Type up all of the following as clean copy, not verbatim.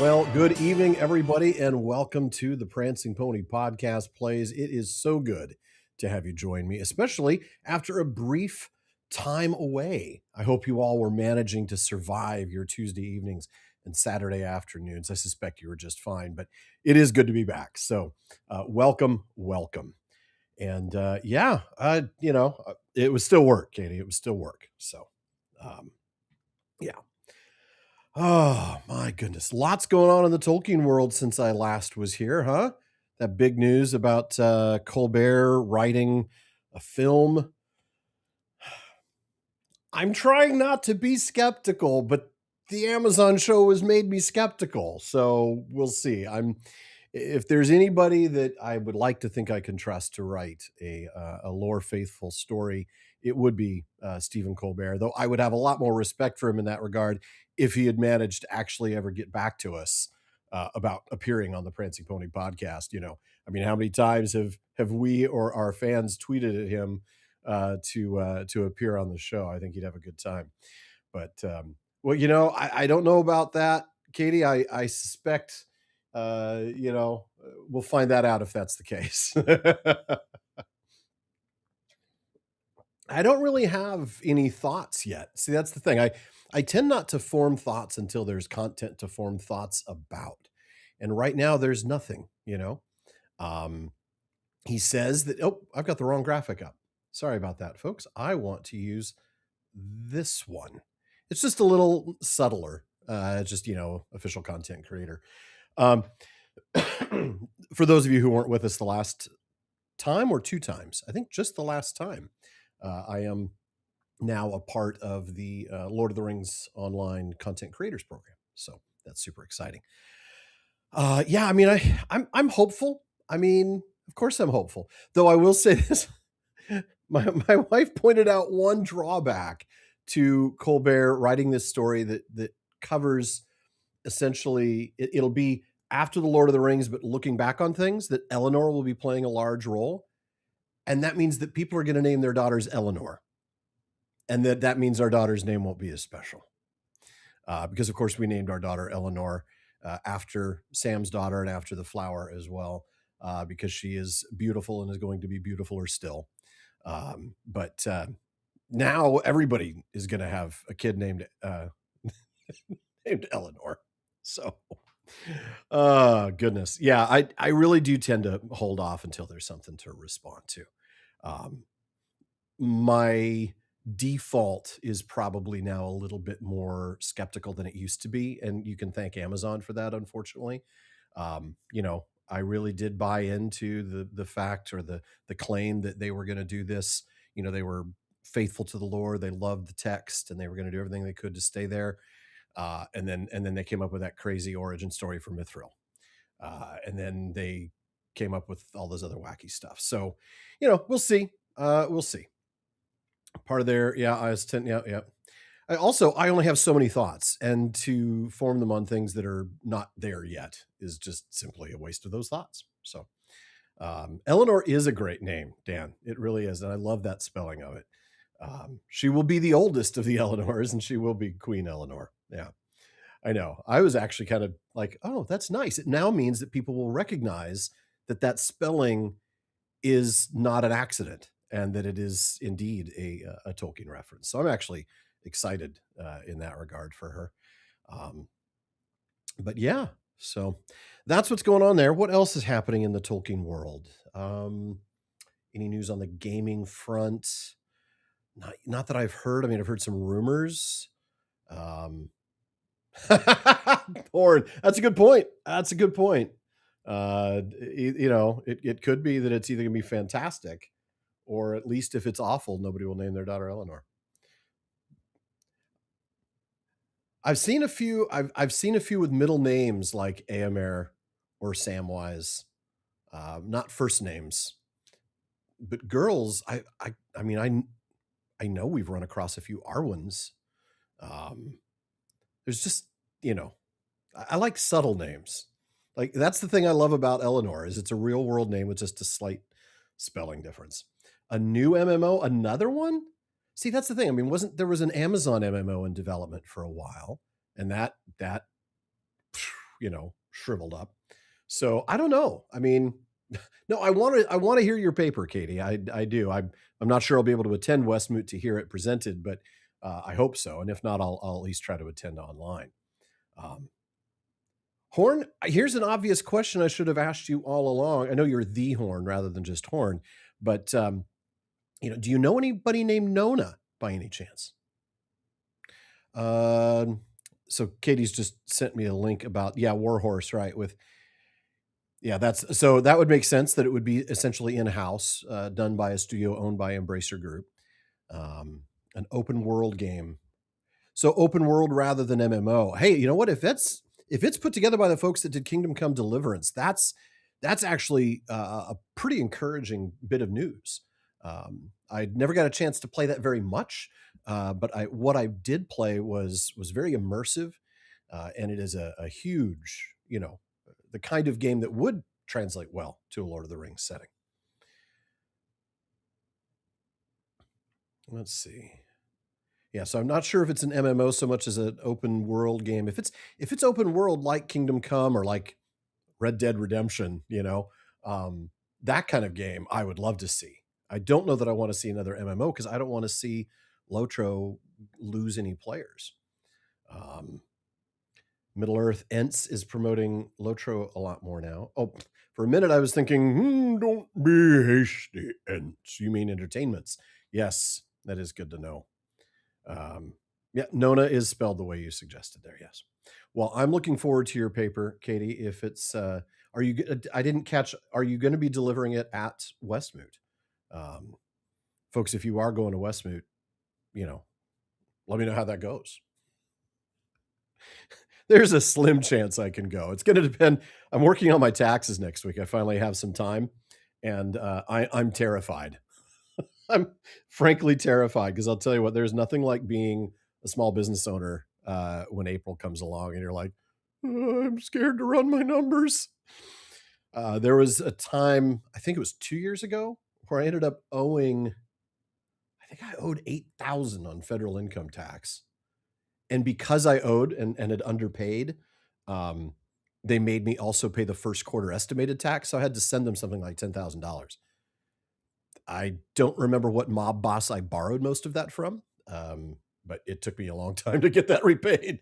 Well, good evening, everybody, and welcome to the Prancing Pony Podcast Plays. It is so good to have you join me, especially after a brief time away. I hope you all were managing to survive your Tuesday evenings and Saturday afternoons. I suspect you were just fine, but it is good to be back. So, welcome. And it was still work, Katie. It was still work. So, um, yeah. Oh, my goodness. Lots going on in the Tolkien world since I last was here, huh? That big news about Colbert writing a film. I'm trying not to be skeptical, but the Amazon show has made me skeptical. So we'll see. If there's anybody that I would like to think I can trust to write a lore faithful story, it would be Stephen Colbert. Though I would have a lot more respect for him in that regard if he had managed to actually ever get back to us about appearing on the Prancing Pony podcast. I mean, how many times have we or our fans tweeted at him to appear on the show? I think he'd have a good time. But I don't know about that, Katie. I suspect we'll find that out if that's the case. I don't really have any thoughts yet. See, that's the thing. I tend not to form thoughts until there's content to form thoughts about. And right now there's nothing. Um, he says that, oh, I've got the wrong graphic up. Sorry about that, folks. I want to use this one. It's just a little subtler. Official content creator. Um, for those of you who weren't with us the last time or two times, I think just the last time, I am now a part of the Lord of the Rings online content creators program. So that's super exciting. I'm hopeful. I mean, of course I'm hopeful. Though I will say this, my wife pointed out one drawback to Colbert writing this story that covers essentially it'll be after the Lord of the Rings, but looking back on things, that Eleanor will be playing a large role. And that means that people are going to name their daughters Eleanor. And that means our daughter's name won't be as special. Because, of course, we named our daughter Eleanor after Sam's daughter and after the flower as well, because she is beautiful and is going to be beautifuler still. But now everybody is going to have a kid named named Eleanor. So, goodness. Yeah, I really do tend to hold off until there's something to respond to. My default is probably now a little bit more skeptical than it used to be. And you can thank Amazon for that, unfortunately. I really did buy into the fact or the claim that they were going to do this. They were faithful to the Lord. They loved the text and they were going to do everything they could to stay there. And then they came up with that crazy origin story for Mithril. And then they came up with all this other wacky stuff. So, we'll see. We'll see. Part of their, I was 10. Yeah. I only have so many thoughts, and to form them on things that are not there yet is just simply a waste of those thoughts. So, Eleanor is a great name, Dan. It really is. And I love that spelling of it. She will be the oldest of the Eleanors, and she will be Queen Eleanor. Yeah, I know. I was actually kind of like, oh, that's nice. It now means that people will recognize that spelling is not an accident and that it is indeed a Tolkien reference. So I'm actually excited in that regard for her. But yeah, so that's what's going on there. What else is happening in the Tolkien world? Any news on the gaming front? Not that I've heard. I mean, I've heard some rumors. Porn. That's a good point. It could be that it's either gonna be fantastic, or at least if it's awful, nobody will name their daughter Eleanor. I've seen a few with middle names like Aomer or Samwise, not first names, but girls. I know we've run across a few Arwyns. There's just I like subtle names. Like, that's the thing I love about Eleanor, is it's a real world name with just a slight spelling difference. A new MMO, another one? See, that's the thing. I mean, there was an Amazon MMO in development for a while, and that shriveled up. So I don't know. I mean, no, I want to hear your paper, Katie. I do. I'm not sure I'll be able to attend Westmoot to hear it presented, but I hope so. And if not, I'll at least try to attend online. Um, Horn, here's an obvious question I should have asked you all along. I know you're the Horn rather than just Horn, but do you know anybody named Nona by any chance? Um, so Katie's just sent me a link about Warhorse, right? With that's so that would make sense that it would be essentially in house, done by a studio owned by Embracer Group, an open world game. So open world rather than MMO. Hey, you know what? If it's put together by the folks that did Kingdom Come Deliverance, that's actually a pretty encouraging bit of news. I never got a chance to play that very much, but what I did play was very immersive, and it is a huge, the kind of game that would translate well to a Lord of the Rings setting. Let's see. Yeah, so I'm not sure if it's an MMO so much as an open world game. If it's open world like Kingdom Come or like Red Dead Redemption, that kind of game, I would love to see. I don't know that I want to see another MMO because I don't want to see Lotro lose any players. Middle Earth Ents is promoting Lotro a lot more now. Oh, for a minute I was thinking, don't be hasty, Ents. You mean entertainments? Yes, that is good to know. Nona is spelled the way you suggested there. Yes. Well, I'm looking forward to your paper, Katie. If it's, are you? I didn't catch. Are you going to be delivering it at Westmoot, folks? If you are going to Westmoot, let me know how that goes. There's a slim chance I can go. It's going to depend. I'm working on my taxes next week. I finally have some time, and I'm terrified. I'm frankly terrified because I'll tell you what, there's nothing like being a small business owner when April comes along and you're like, I'm scared to run my numbers. There was a time, I think it was 2 years ago, where I ended up owing, I think I owed 8,000 on federal income tax. And because I owed and had underpaid, they made me also pay the first quarter estimated tax. So I had to send them something like $10,000. I don't remember what mob boss I borrowed most of that from, but it took me a long time to get that repaid.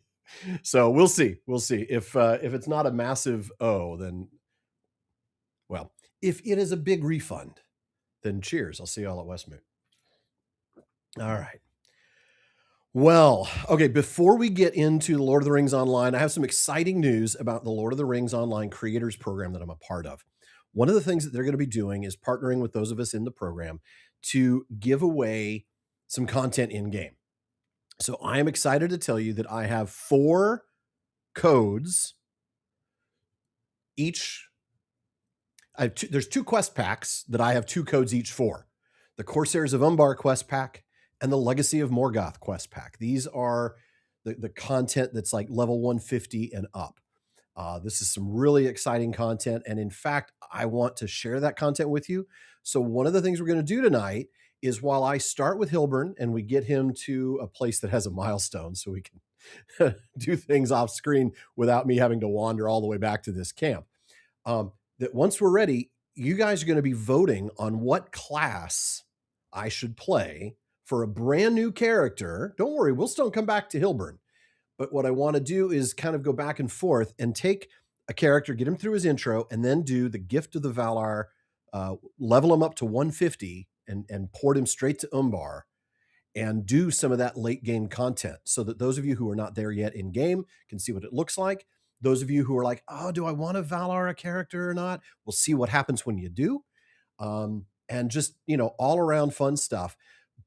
So we'll see. We'll see if it's not a massive then, well, if it is a big refund, then cheers. I'll see you all at Westmoot. All right. Well, okay, before we get into the Lord of the Rings Online, I have some exciting news about the Lord of the Rings Online Creators Program that I'm a part of. One of the things that they're going to be doing is partnering with those of us in the program to give away some content in game. So I am excited to tell you that I have 4 codes. There's 2 quest packs that I have 2 codes each for. The Corsairs of Umbar quest pack and the Legacy of Morgoth quest pack. These are the content that's like level 150 and up. This is some really exciting content. And in fact, I want to share that content with you. So one of the things we're going to do tonight is while I start with Hilbern and we get him to a place that has a milestone so we can do things off screen without me having to wander all the way back to this camp. That once we're ready, you guys are going to be voting on what class I should play for a brand new character. Don't worry, we'll still come back to Hilbern. But what I want to do is kind of go back and forth and take a character, get him through his intro, and then do the Gift of the Valar, level him up to 150 and port him straight to Umbar and do some of that late game content so that those of you who are not there yet in game can see what it looks like. Those of you who are like, oh, do I want to Valar a character or not? We'll see what happens when you do. And just, all around fun stuff.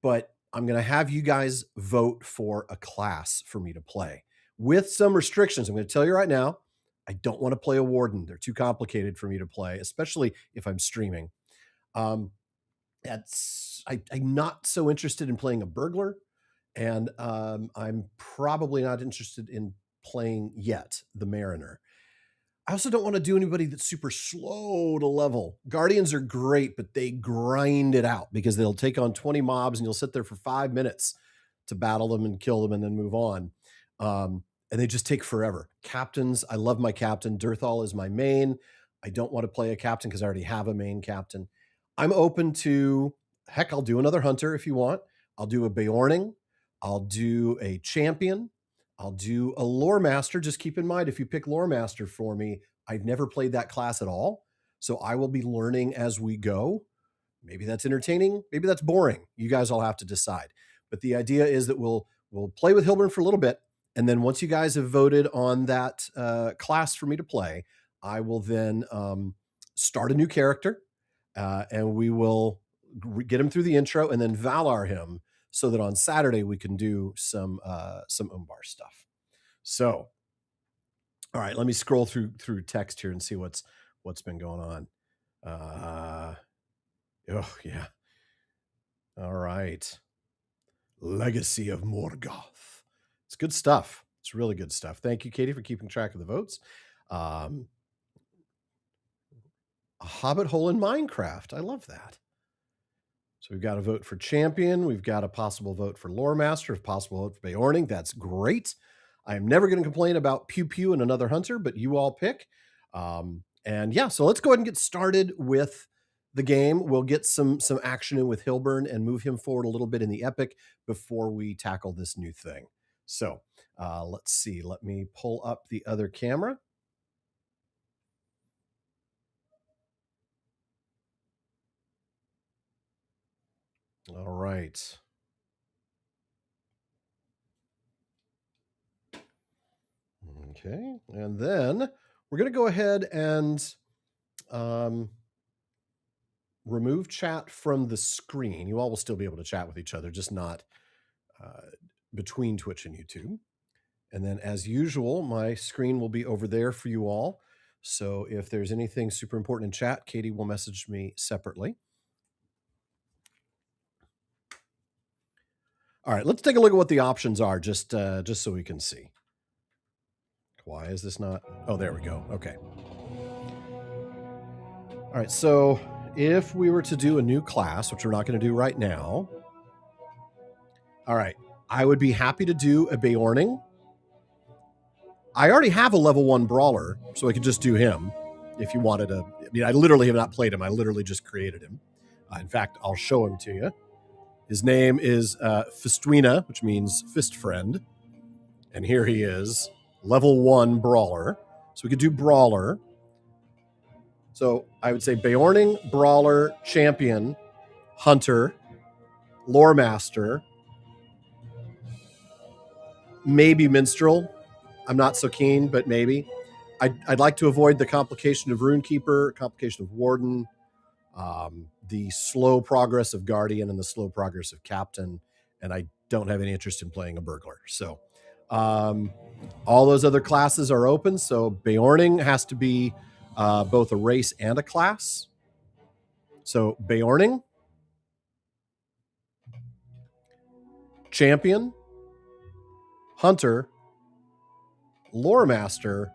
But I'm going to have you guys vote for a class for me to play with some restrictions. I'm going to tell you right now, I don't want to play a warden. They're too complicated for me to play, especially if I'm streaming. I'm not so interested in playing a burglar, and I'm probably not interested in playing yet the mariner. I also don't want to do anybody that's super slow to level. Guardians are great, but they grind it out because they'll take on 20 mobs and you'll sit there for 5 minutes to battle them and kill them and then move on. and they just take forever. Captains, I love my captain. Dirthal is my main. I don't want to play a captain because I already have a main captain. I'm open to, heck, I'll do another hunter if you want. I'll do a Beorning. I'll do a champion. I'll do a lore master. Just keep in mind, if you pick lore master for me, I've never played that class at all. So I will be learning as we go. Maybe that's entertaining. Maybe that's boring. You guys all have to decide. But the idea is that we'll play with Hilbern for a little bit. And then once you guys have voted on that class for me to play, I will then start a new character, and we will get him through the intro and then Valar him so that on Saturday we can do some Umbar stuff. So, all right, let me scroll through text here and see what's been going on. Oh yeah. All right. Legacy of Morgoth. It's good stuff. It's really good stuff. Thank you, Katie, for keeping track of the votes. A Hobbit hole in Minecraft. I love that. So we've got a vote for champion. We've got a possible vote for lore master, a possible vote for Beorning. That's great. I'm never going to complain about Pew Pew and another hunter, but you all pick. And yeah, so let's go ahead and get started with the game. We'll get some action in with Hilbern and move him forward a little bit in the epic before we tackle this new thing. So let's see. Let me pull up the other camera. All right. Okay. And then we're going to go ahead and remove chat from the screen. You all will still be able to chat with each other, just not between Twitch and YouTube. And then as usual, my screen will be over there for you all. So if there's anything super important in chat, Katie will message me separately. All right, let's take a look at what the options are, just so we can see. Why is this not? Oh, there we go. Okay. All right, so if we were to do a new class, which we're not going to do right now, all right, I would be happy to do a Beorning. I already have a level 1 brawler, so I could just do him if you wanted to. I mean, I literally have not played him. I literally just created him. In fact, I'll show him to you. His name is Fistuina, which means fist friend. And here he is, level 1 brawler. So we could do brawler. So I would say Beorning, brawler, champion, hunter, lore master, maybe minstrel. I'm not so keen, but maybe. I'd like to avoid the complication of Runekeeper, complication of Warden, the slow progress of Guardian, and the slow progress of Captain. And I don't have any interest in playing a burglar. So all those other classes are open. So Beorning has to be both a race and a class. So Beorning, champion, hunter, lore master,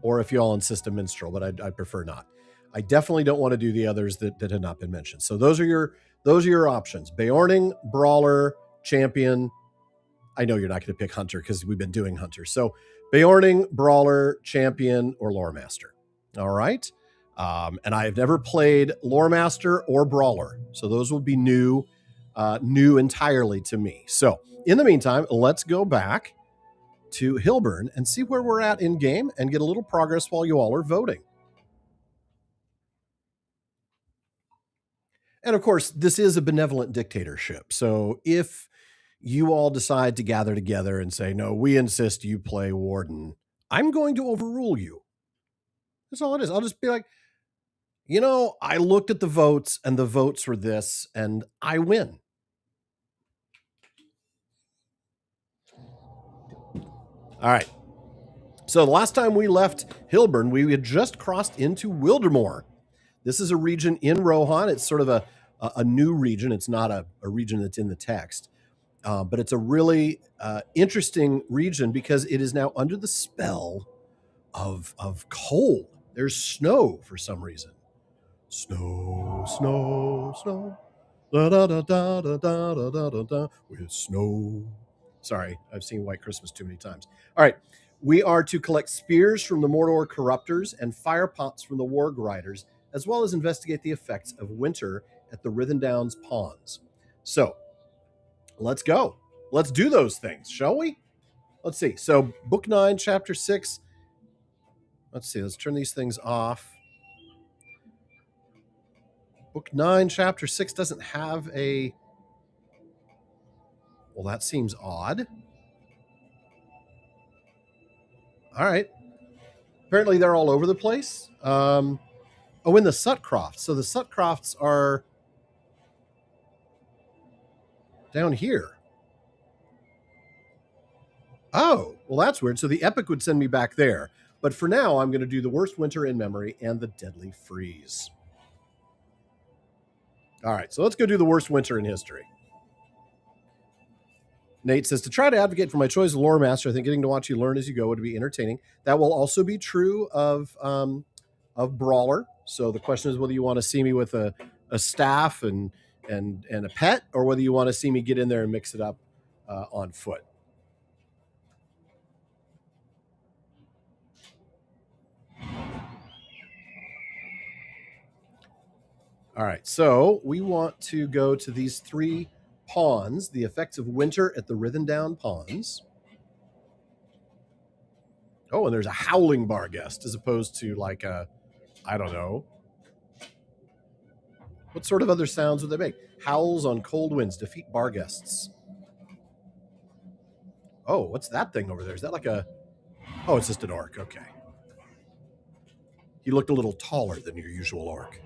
or if you all insist, a minstrel, but I prefer not. I definitely don't want to do the others that had not been mentioned. So those are your options: Beorning, brawler, champion. I know you're not going to pick hunter because we've been doing hunter. So Beorning, brawler, champion, or lore master. All right. And I have never played lore master or brawler, so those will be new entirely to me. So in the meantime, let's go back to Hilbern and see where we're at in game and get a little progress while you all are voting. And of course, this is a benevolent dictatorship. So if you all decide to gather together and say, no, we insist you play Warden, I'm going to overrule you. That's all it is. I'll just be like, I looked at the votes and the votes were this, and I win. All right. So the last time we left Hilbern, we had just crossed into Wildermore. This is a region in Rohan. It's sort of a new region. It's not a region that's in the text. But it's a really interesting region because it is now under the spell of cold. There's snow for some reason. Snow, snow, snow. Da da da da da da da da da. With snow. Sorry, I've seen White Christmas too many times. All right. We are to collect spears from the Mordor corruptors and fire pots from the warg riders, as well as investigate the effects of winter at the Rithendowns ponds. So let's go. Let's do those things, shall we? Let's see. So, Book 9, Chapter 6. Let's see. Let's turn these things off. Book 9, Chapter 6 doesn't have a. Well, that seems odd. All right. Apparently, they're all over the place. In the Sutcrofts. So the Sutcrofts are down here. Oh, well, that's weird. So the Epic would send me back there. But for now, I'm going to do the Worst Winter in Memory and the Deadly Freeze. All right, so let's go do the Worst Winter in History. Nate says, to try to advocate for my choice of lore master, I think getting to watch you learn as you go would be entertaining. That will also be true of Brawler. So the question is whether you want to see me with a staff and a pet, or whether you want to see me get in there and mix it up on foot. All right, so we want to go to these 3 ponds, the effects of winter at the Rithendowne ponds. Oh, and there's a howling bar guest as opposed to like a, I don't know. What sort of other sounds would they make? Howls on cold winds defeat bar guests. Oh, what's that thing over there? Is that like a... Oh, it's just an orc. Okay. He looked a little taller than your usual orc.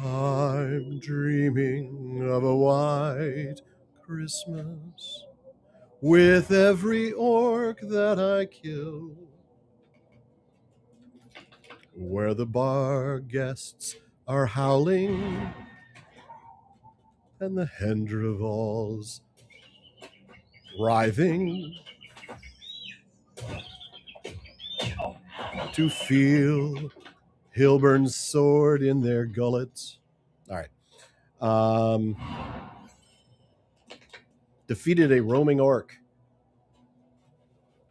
I'm dreaming of a white Christmas with every orc that I kill, where the bar guests are howling and the Hendrivals writhing to feel Hilbern's sword in their gullets. All right. Defeated a roaming orc.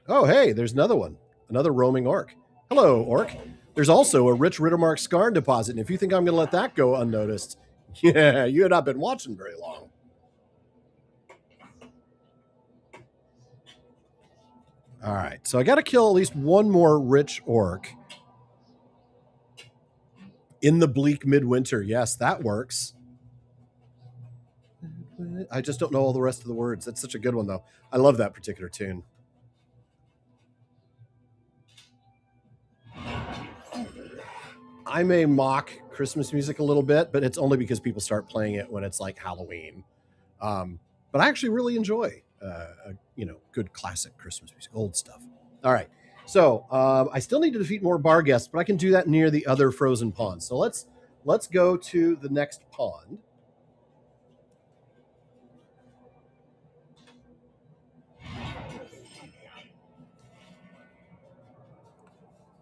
Oh, hey, there's another one. Another roaming orc. Hello, orc. There's also a rich Rittermark Skarn deposit, and if you think I'm going to let that go unnoticed, yeah, you had not been watching very long. All right, so I got to kill at least one more rich orc in the bleak midwinter. Yes, that works. I just don't know all the rest of the words. That's such a good one, though. I love that particular tune. I may mock Christmas music a little bit, but it's only because people start playing it when it's like Halloween. But I actually really enjoy, good classic Christmas music, old stuff. All right. So I still need to defeat more bar guests, but I can do that near the other frozen ponds. So let's go to the next pond.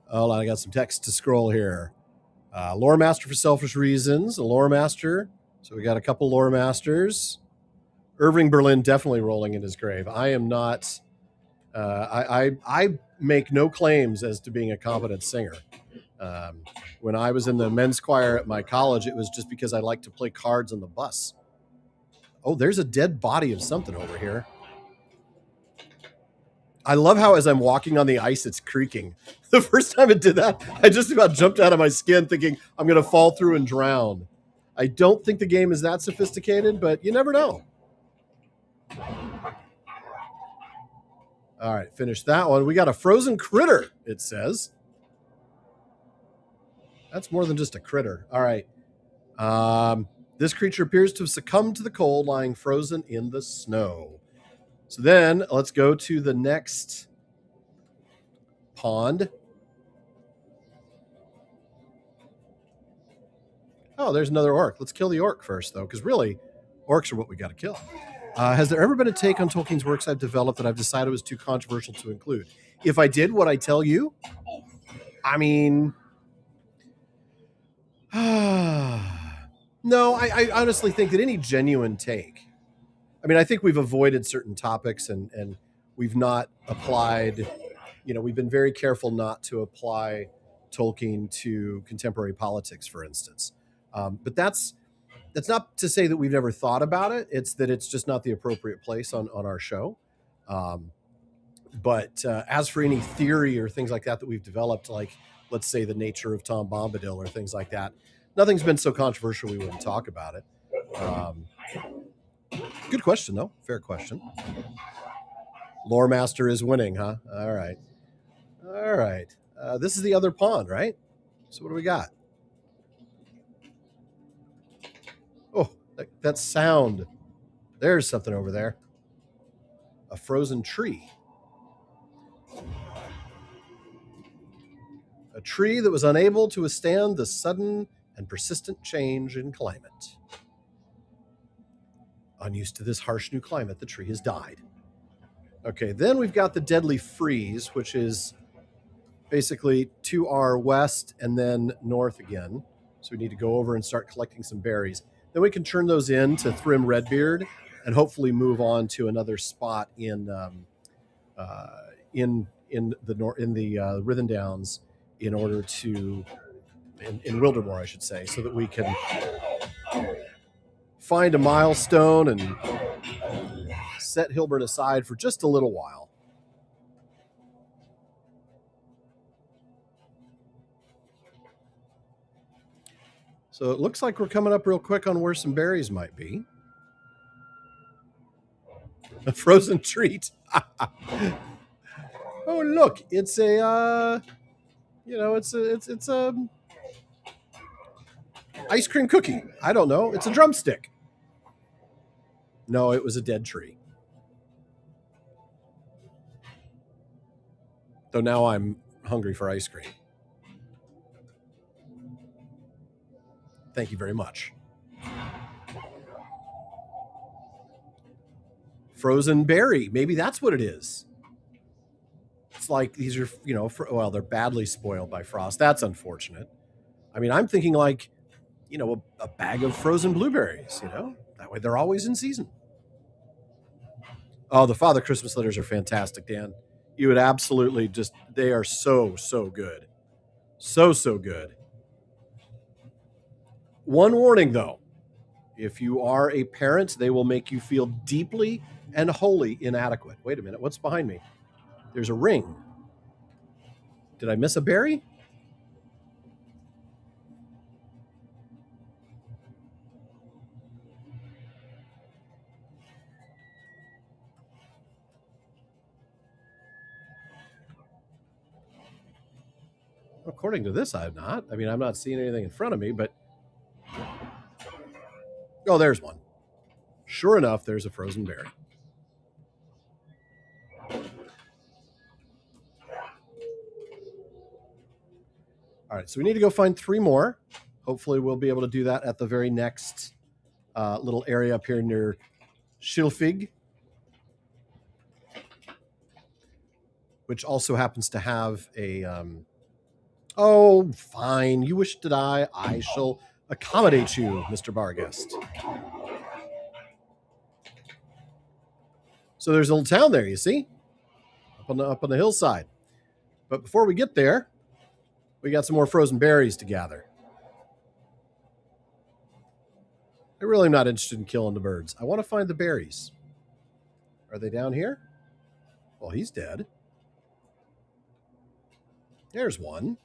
Oh, I got some text to scroll here. Lore Master for selfish reasons. A Lore Master. So we got a couple Lore Masters. Irving Berlin definitely rolling in his grave. I am not. I make no claims as to being a competent singer. When I was in the men's choir at my college, it was just because I liked to play cards on the bus. Oh, there's a dead body of something over here. I love how as I'm walking on the ice, it's creaking. The first time it did that, I just about jumped out of my skin thinking I'm going to fall through and drown. I don't think the game is that sophisticated, but you never know. All right, finish that one. We got a frozen critter, it says. That's more than just a critter. All right. This creature appears to have succumbed to the cold, lying frozen in the snow. So then let's go to the next pond. Oh, there's another orc. Let's kill the orc first, though, because really, orcs are what we got to kill. Has there ever been a take on Tolkien's works I've developed that I've decided was too controversial to include? If I did, would I tell you? I mean, no, I honestly think that any genuine take I mean, I think we've avoided certain topics and we've not applied, we've been very careful not to apply Tolkien to contemporary politics, for instance. But that's not to say that we've never thought about it. It's that it's just not the appropriate place on our show. Um, but as for any theory or things like that we've developed, like let's say the nature of Tom Bombadil or things like that, nothing's been so controversial we wouldn't talk about it. Good question, though. Fair question. Lore Master is winning, huh? All right. All right. This is the other pond, right? So what do we got? Oh, that sound. There's something over there. A frozen tree. A tree that was unable to withstand the sudden and persistent change in climate. Unused to this harsh new climate, the tree has died. Okay, then we've got the deadly freeze, which is basically to our west and then north again. So we need to go over and start collecting some berries. Then we can turn those in to Thrym Redbeard and hopefully move on to another spot in the Rhythm Downs in order to in Wildermore, I should say, so that we can find a milestone and set Hilbert aside for just a little while. So it looks like we're coming up real quick on where some berries might be. A frozen treat. Oh, look, it's a it's a ice cream cookie. I don't know. It's a drumstick. No, it was a dead tree. Though now I'm hungry for ice cream. Thank you very much. Frozen berry. Maybe that's what it is. It's like these are, well, they're badly spoiled by frost. That's unfortunate. I mean, I'm thinking like, a bag of frozen blueberries, that way they're always in season. Oh, the Father Christmas letters are fantastic, Dan. You would absolutely they are so, so good. So, so good. One warning, though. If you are a parent, they will make you feel deeply and wholly inadequate. Wait a minute. What's behind me? There's a ring. Did I miss a berry? According to this, I'm not. I mean, I'm not seeing anything in front of me, but. Oh, there's one. Sure enough, there's a frozen berry. All right, so we need to go find 3 more. Hopefully, we'll be able to do that at the very next little area up here near Schilfig, which also happens to have a. Oh, fine. You wish to die. I shall accommodate you, Mr. Barguest. So there's a little town there, you see? Up on the hillside. But before we get there, we got some more frozen berries to gather. I really am not interested in killing the birds. I want to find the berries. Are they down here? Well, he's dead. There's one.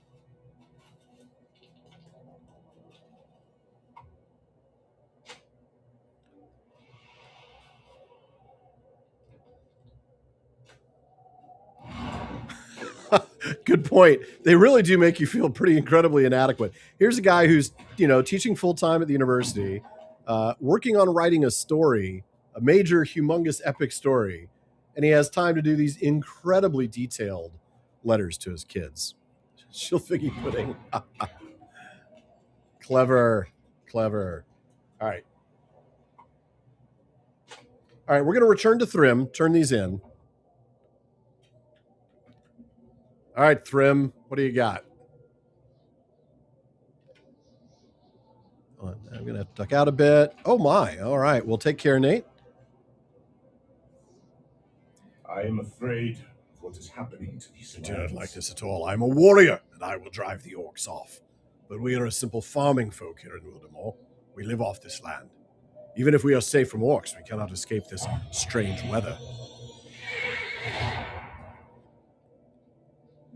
Good point. They really do make you feel pretty incredibly inadequate. Here's a guy who's, teaching full-time at the university, working on writing a story, a major, humongous, epic story, and he has time to do these incredibly detailed letters to his kids. Schilfiggy pudding. Clever. All right. We're going to return to Thrym, turn these in. All right, Thrym, what do you got? I'm going to duck out a bit. Oh, my. All right. Well, take care, Nate. I am afraid of what is happening to these lands. I do not like this at all. I am a warrior, and I will drive the orcs off. But we are a simple farming folk here in Wildemore. We live off this land. Even if we are safe from orcs, we cannot escape this strange weather.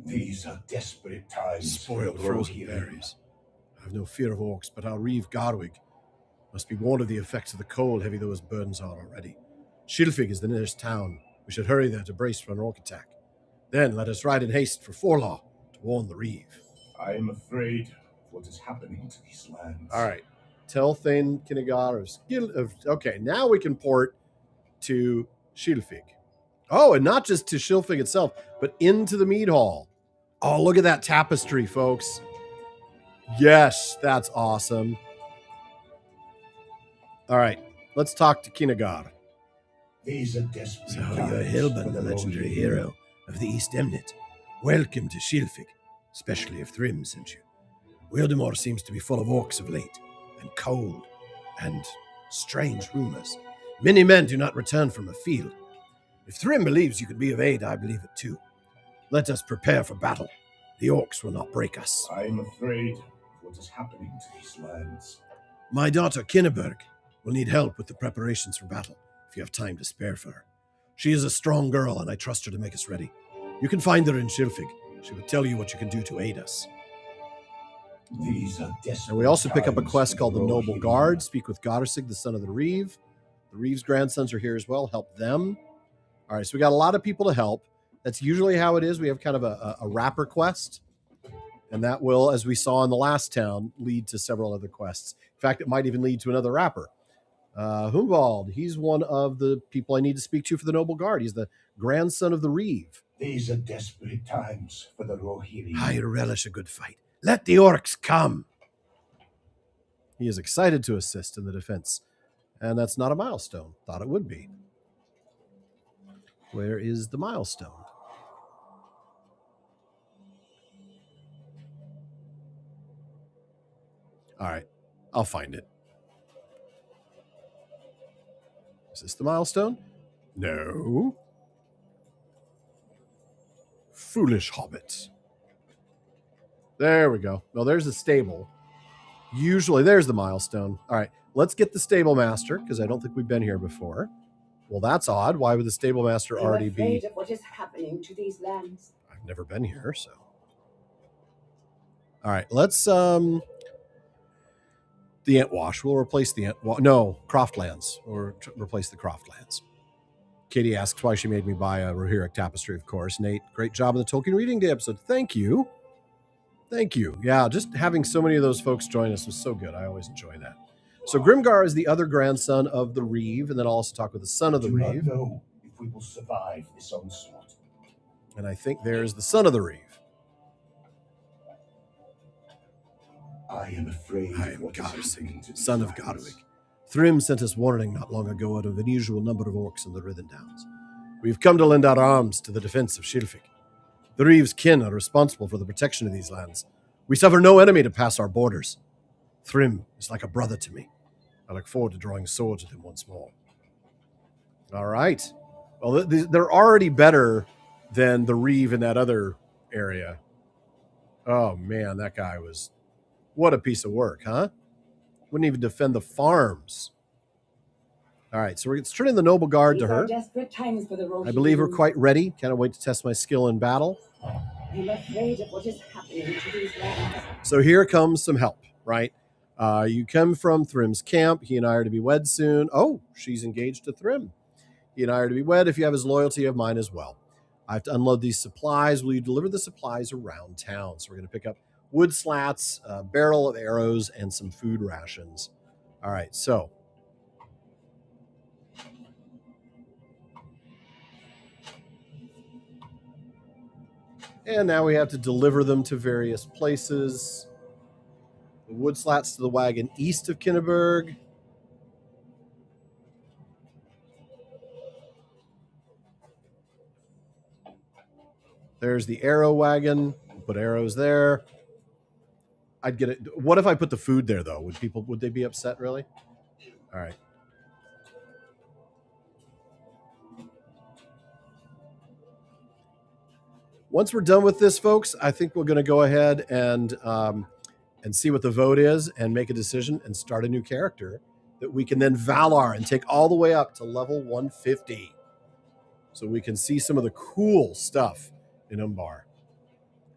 These are desperate times. Spoiled frozen berries. I have no fear of orcs, but our Reeve Garwig must be warned of the effects of the cold, heavy though his burdens are already. Shilfig is the nearest town. We should hurry there to brace for an orc attack. Then let us ride in haste for Forlaw to warn the Reeve. I am afraid of what is happening to these lands. All right. Tell Thane Kinnegar of okay, now we can port to Shilfig. Oh, and not just to Shilfig itself, but into the mead hall. Oh, look at that tapestry, folks. Yes, that's awesome. All right, let's talk to Kinnegar. These are desperate So times. you're Hilbern, the legendary hero of the East Emnet. Welcome to Shilfig, especially if Thrym sent you. Wildemore seems to be full of orcs of late, and cold, and strange rumors. Many men do not return from the field. If Thrym believes you can be of aid, I believe it too. Let us prepare for battle. The orcs will not break us. I am afraid of what is happening to these lands. My daughter, Kinneberg, will need help with the preparations for battle, if you have time to spare for her. She is a strong girl, and I trust her to make us ready. You can find her in Shilfig. She will tell you what you can do to aid us. These are desperate And we also pick up a times quest for called the Noble Rohirrim. Guard. Speak with Godarsig, the son of the Reeve. The Reeve's grandsons are here as well. Help them. All right, so we got a lot of people to help. That's usually how it is. We have kind of a wrapper quest. And that will, as we saw in the last town, lead to several other quests. In fact, it might even lead to another wrapper. Humbald, he's one of the people I need to speak to for the Noble Guard. He's the grandson of the Reeve. These are desperate times for the Rohirrim. I relish a good fight. Let the orcs come. He is excited to assist in the defense. And that's not a milestone. Thought it would be. Where is the milestone? All right, I'll find it. Is this the milestone? No. Foolish hobbit. There we go. Well, there's the stable. Usually, there's the milestone. All right, let's get the stable master, because I don't think we've been here before. Well, that's odd. Why would the stable master already be? I'm afraid of what is happening to these lands. I've never been here, so. All right, let's the Entwash. We'll replace the Entwash. No, Croftlands. Or replace the Croftlands. Katie asks why she made me buy a Rohirrim tapestry, of course. Nate, great job in the Tolkien Reading Day episode. Thank you. Thank you. Yeah, just having so many of those folks join us was so good. I always enjoy that. So Grimgar is the other grandson of the Reeve, and then I'll also talk with the son of the I do not Reeve. know if we will survive this onslaught. And I think there's the son of the Reeve. I am afraid I of am what is happening to Godarsig, these son of lands. Godwig. Thrym sent us warning not long ago out of an unusual number of orcs in the Rithen Downs. We have come to lend our arms to the defense of Shilfig. The Reeve's kin are responsible for the protection of these lands. We suffer no enemy to pass our borders. Thrym is like a brother to me. I look forward to drawing swords with him once more. All right. Well, they're already better than the Reeve in that other area. Oh, man, that guy was... What a piece of work, huh? Wouldn't even defend the farms. All right, so let's turn in the Noble Guard to These are her. desperate times for the Rohirrim. I believe we're quite ready. Cannot wait to test my skill in battle. I'm afraid of what is happening to these lands. So here comes some help, right? You come from Thrym's camp. He and I are to be wed soon. Oh, she's engaged to Thrym. He and I are to be wed. If you have his loyalty, you have mine as well. I have to unload these supplies. Will you deliver the supplies around town? So we're going to pick up wood slats, a barrel of arrows, and some food rations. All right, so. And now we have to deliver them to various places. The wood slats to the wagon east of Kinneberg. There's the arrow wagon. We'll put arrows there. I'd get it. What if I put the food there, though? Would they be upset, really? All right. once we're done with this, folks, I think we're going to go ahead and see what the vote is and make a decision and start a new character that we can then Valar and take all the way up to level 150. So we can see some of the cool stuff in Umbar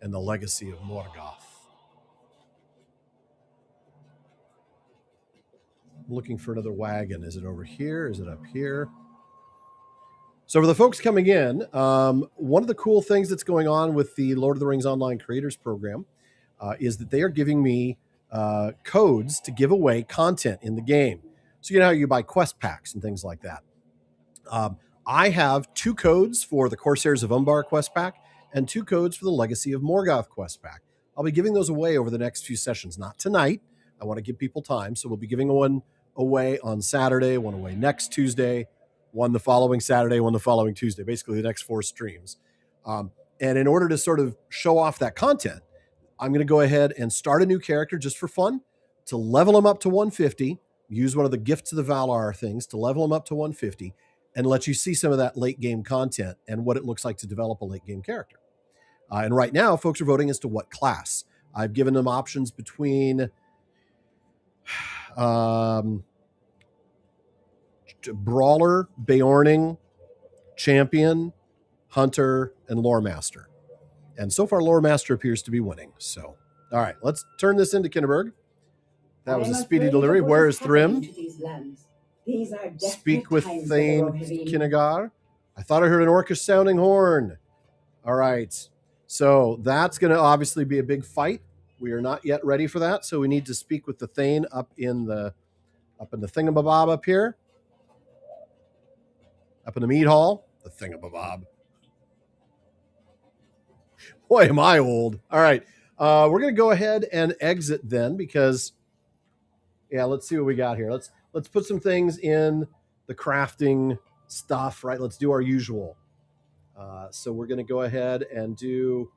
and the legacy of Morgoth. I'm looking for another wagon. Is it over here? Is it up here? So for the folks coming in, one of the cool things that's going on with the Lord of the Rings Online Creators Program is that they are giving me codes to give away content in the game. So you know how you buy quest packs and things like that. I have 2 codes for the Corsairs of Umbar quest pack and 2 codes for the Legacy of Morgoth quest pack. I'll be giving those away over the next few sessions. Not tonight. I want to give people time. So we'll be giving one away on Saturday, one away next Tuesday, one the following Saturday, one the following Tuesday, basically the next 4 streams. And in order to sort of show off that content, I'm going to go ahead and start a new character just for fun to level them up to 150, use one of the Gifts of the Valar things to level them up to 150, and let you see some of that late game content and what it looks like to develop a late game character. And right now, folks are voting as to what class. I've given them options between Brawler, Beorning, Champion, Hunter, and Lore Master. And so far, Lore Master appears to be winning. So, all right, let's turn this into Kinneberg. That was a speedy delivery. Where is Thrym? Speak with Thane Kinnegar. I thought I heard an orcish sounding horn. All right. So that's going to obviously be a big fight. We are not yet ready for that. So we need to speak with the Thane up in the thingamabob up here. Up in the mead hall. The thingamabob. Boy, am I old. All right. We're going to go ahead and exit then because, yeah, let's see what we got here. Let's put some things in the crafting stuff, right? Let's do our usual. So we're going to go ahead and do,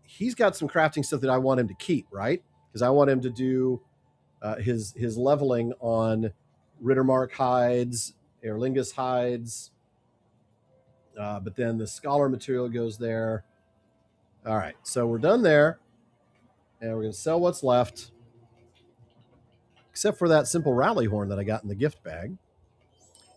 he's got some crafting stuff that I want him to keep, right? Because I want him to do his leveling on Rittermark hides, Erlingus hides, but then the scholar material goes there. All right, so we're done there, and we're going to sell what's left, except for that simple rally horn that I got in the gift bag.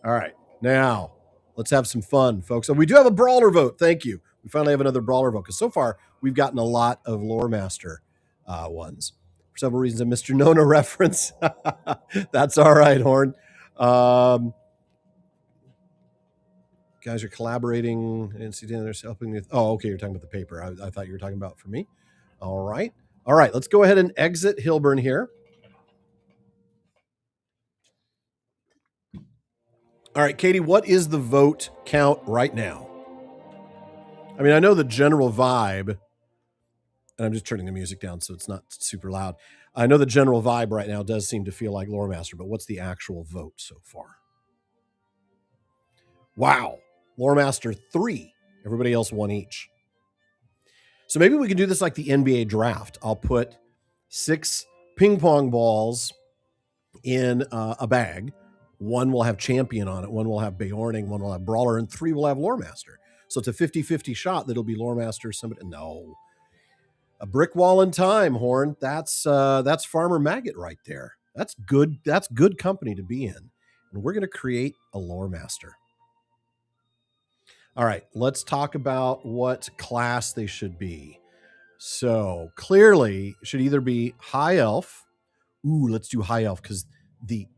All right, now let's have some fun, folks. So we do have a brawler vote. Thank you. We finally have another brawler vote because so far we've gotten a lot of Lore Master ones. For several reasons, a Mr. Nona reference. That's all right, Horn. Guys are collaborating. I didn't see Dan there's helping me. Oh, okay. You're talking about the paper. I thought you were talking about for me. All right. All right. Let's go ahead and exit Hilbern here. All right, Katie, what is the vote count right now? I mean, I know the general vibe, and I'm just turning the music down so it's not super loud. I know the general vibe right now does seem to feel like Lore Master, but what's the actual vote so far? Wow. Lore Master 3. Everybody else 1 each. So maybe we can do this like the NBA draft. I'll put 6 ping pong balls in a bag. 1 will have Champion on it. 1 will have Beorning. 1 will have Brawler. And 3 will have Lore Master. So it's a 50-50 shot that'll be Lore Master. Somebody, no. A brick wall in time, Horn. That's Farmer Maggot right there. That's good. That's good company to be in. And we're going to create a Lore Master. All right, let's talk about what class they should be. So clearly, should either be High Elf. Ooh, let's do High Elf because the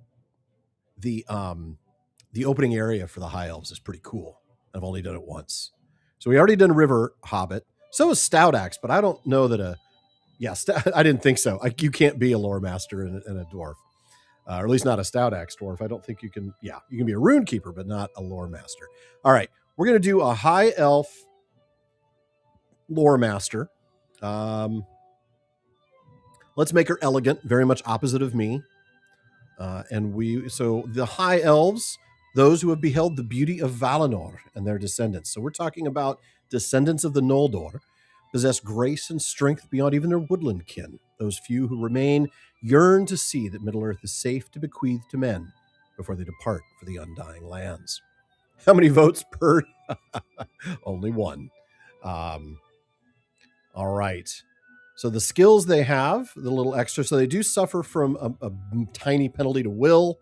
opening area for the High Elves is pretty cool. I've only done it once. So we already done River Hobbit. So is Stout Axe, but I don't know that I didn't think so. You can't be a Lore Master and a dwarf. Or at least not a Stout Axe dwarf. I don't think you can. Yeah, you can be a Rune Keeper, but not a Lore Master. All right, we're going to do a High Elf Lore Master. Let's make her elegant, very much opposite of me. So the High Elves, those who have beheld the beauty of Valinor and their descendants. So we're talking about descendants of the Noldor, possess grace and strength beyond even their woodland kin. Those few who remain yearn to see that Middle-earth is safe to bequeath to men before they depart for the undying lands. How many votes per? Only 1. All right. So the skills they have, the little extra, so they do suffer from a tiny penalty to will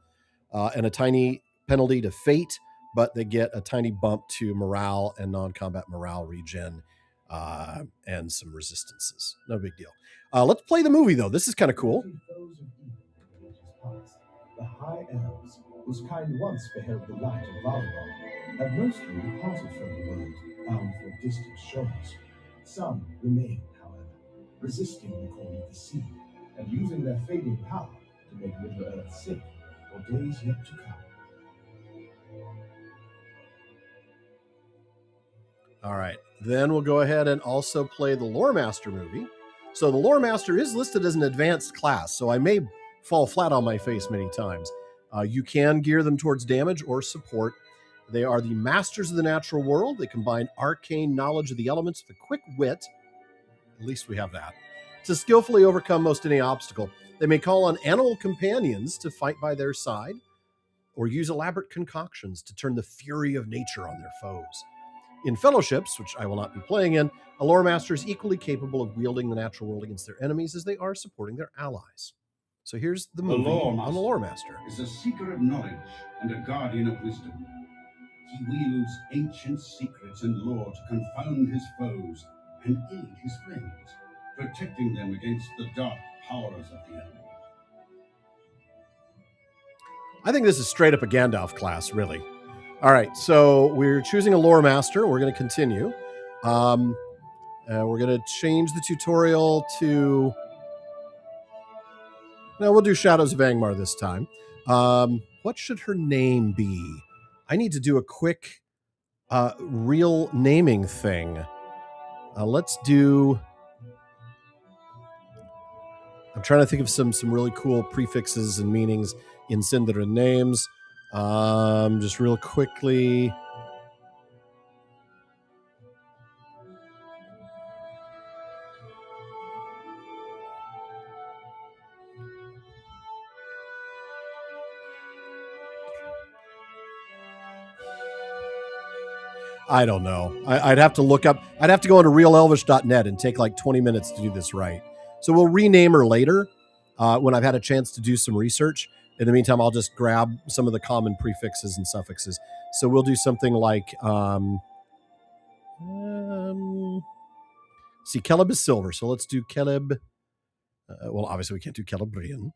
and a tiny penalty to fate, but they get a tiny bump to morale and non-combat morale regen and some resistances. No big deal. Let's play the movie, though. This is kind of cool. The high elves, whose kind once beheld the light of Valdebar, have mostly departed from the world, bound for distant shores. Some remain, however, resisting the call of the sea, and using their fading power to make Middle-earth safe for days yet to come. All right. Then we'll go ahead and also play the Lore Master movie. So the Lore Master is listed as an advanced class, so I may fall flat on my face many times. You can gear them towards damage or support. They are the masters of the natural world. They combine arcane knowledge of the elements with a quick wit. At least we have that. To skillfully overcome most any obstacle. They may call on animal companions to fight by their side, or use elaborate concoctions to turn the fury of nature on their foes. In fellowships, which I will not be playing in, a lore master is equally capable of wielding the natural world against their enemies as they are supporting their allies. So here's the movie on the lore master. Is a seeker of knowledge and a guardian of wisdom. He wields ancient secrets and lore to confound his foes and aid his friends, protecting them against the dark powers of the enemy. I think this is straight up a Gandalf class, really. All right, so we're choosing a lore master. We're going to continue. We're going to change the tutorial to... No, we'll do Shadows of Angmar this time. What should her name be? I need to do a quick real naming thing. Let's do... I'm trying to think of some really cool prefixes and meanings in Sindarin names. Just real quickly... I don't know. I'd have to look up. I'd have to go into realelvish.net and take like 20 minutes to do this right. So we'll rename her later when I've had a chance to do some research. In the meantime, I'll just grab some of the common prefixes and suffixes. So we'll do something like, see, Keleb is silver. So let's do Keleb. Well, obviously we can't do Celebrian.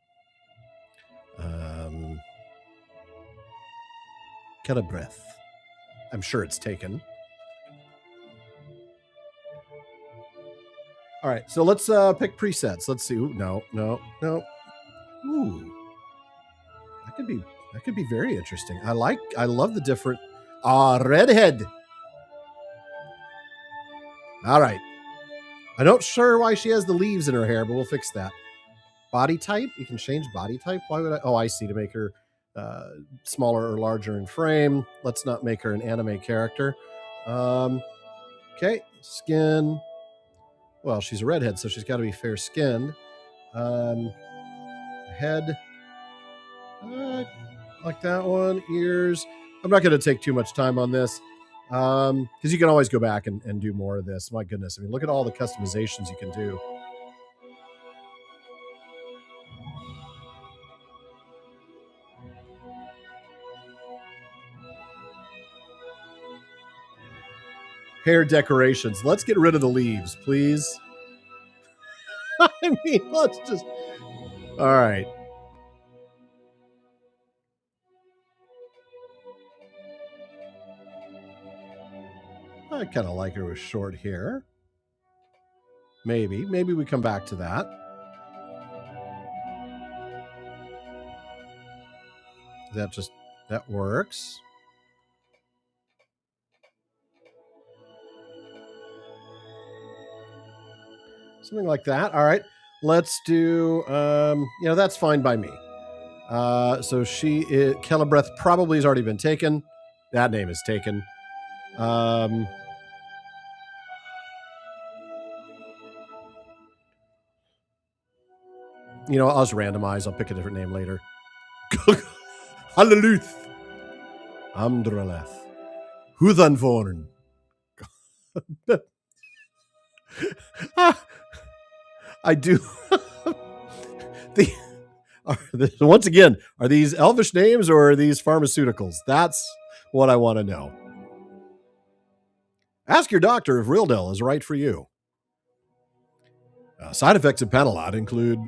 Celebreth. I'm sure it's taken. All right, so let's pick presets. Let's see. Ooh, no. Ooh, that could be very interesting. I love the different. Redhead. All right. I'm not sure why she has the leaves in her hair, but we'll fix that. Body type. You can change body type. Why would I? Oh, I see. To make her smaller or larger in frame. Let's not make her an anime character. Okay. Skin. Well, she's a redhead, so she's got to be fair-skinned. Head. Like that one. Ears. I'm not going to take too much time on this because you can always go back and do more of this. My goodness. I mean, look at all the customizations you can do. Hair decorations. Let's get rid of the leaves, please. I mean, let's just... All right. I kind of like her with short hair. Maybe we come back to that. That works. Something like that. All right. Let's do, that's fine by me. So Celebreth probably has already been taken. That name is taken. I'll just randomize. I'll pick a different name later. Hallelujah. Amdraleth. Huthanvorn. I do. Once again, are these elvish names or are these pharmaceuticals? That's what I want to know. Ask your doctor if Rildel is right for you. Side effects of Panelot include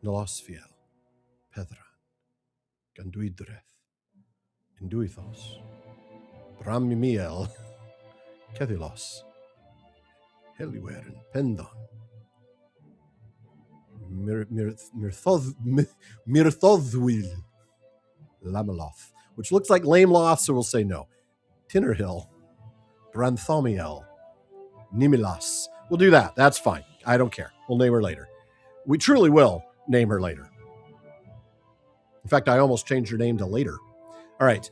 Nolosfiel, Pedra, Ganduidreth, Induithos, Bramimiel, Kethilos, Heliwern, Pendon, Mirthothwil, Lameloth, which looks like lame loth, so we'll say no. Tinnerhill, Branthomiel, Nimilas. We'll do that. That's fine. I don't care. We'll name her later. We truly will name her later. In fact, I almost changed her name to later. All right.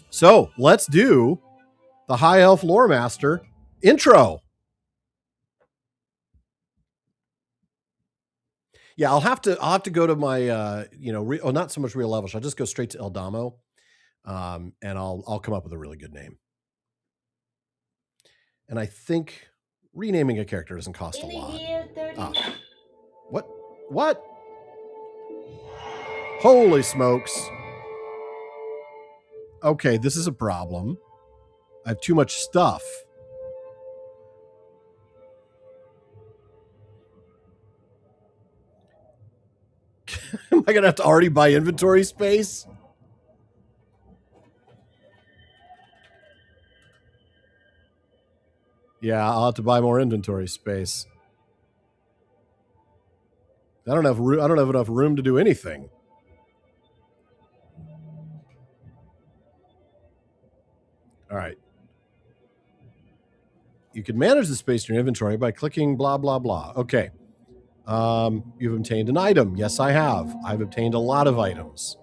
So let's do the High Elf Lore Master intro. Yeah, I'll have to go to my not so much real Elvish. I'll just go straight to Eldamo, and I'll come up with a really good name. And I think renaming a character doesn't cost a lot. What? Holy smokes. Okay, this is a problem. I have too much stuff. Am I going to have to already buy inventory space? Yeah, I'll have to buy more inventory space. I don't have enough room to do anything. All right. You can manage the space in your inventory by clicking blah, blah, blah. Okay. You've obtained an item. Yes, I have. I've obtained a lot of items.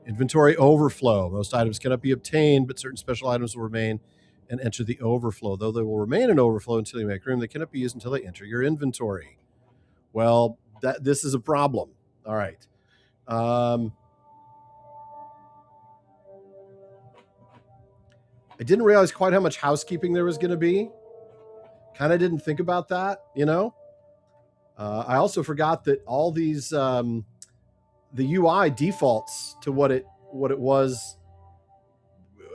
Inventory overflow. Most items cannot be obtained, but certain special items will remain and enter the overflow. Though they will remain in overflow until you make room, they cannot be used until they enter your inventory. Well, this is a problem. All right. I didn't realize quite how much housekeeping there was going to be. Kind of didn't think about that, you know? I also forgot that all these, the UI defaults to what it was,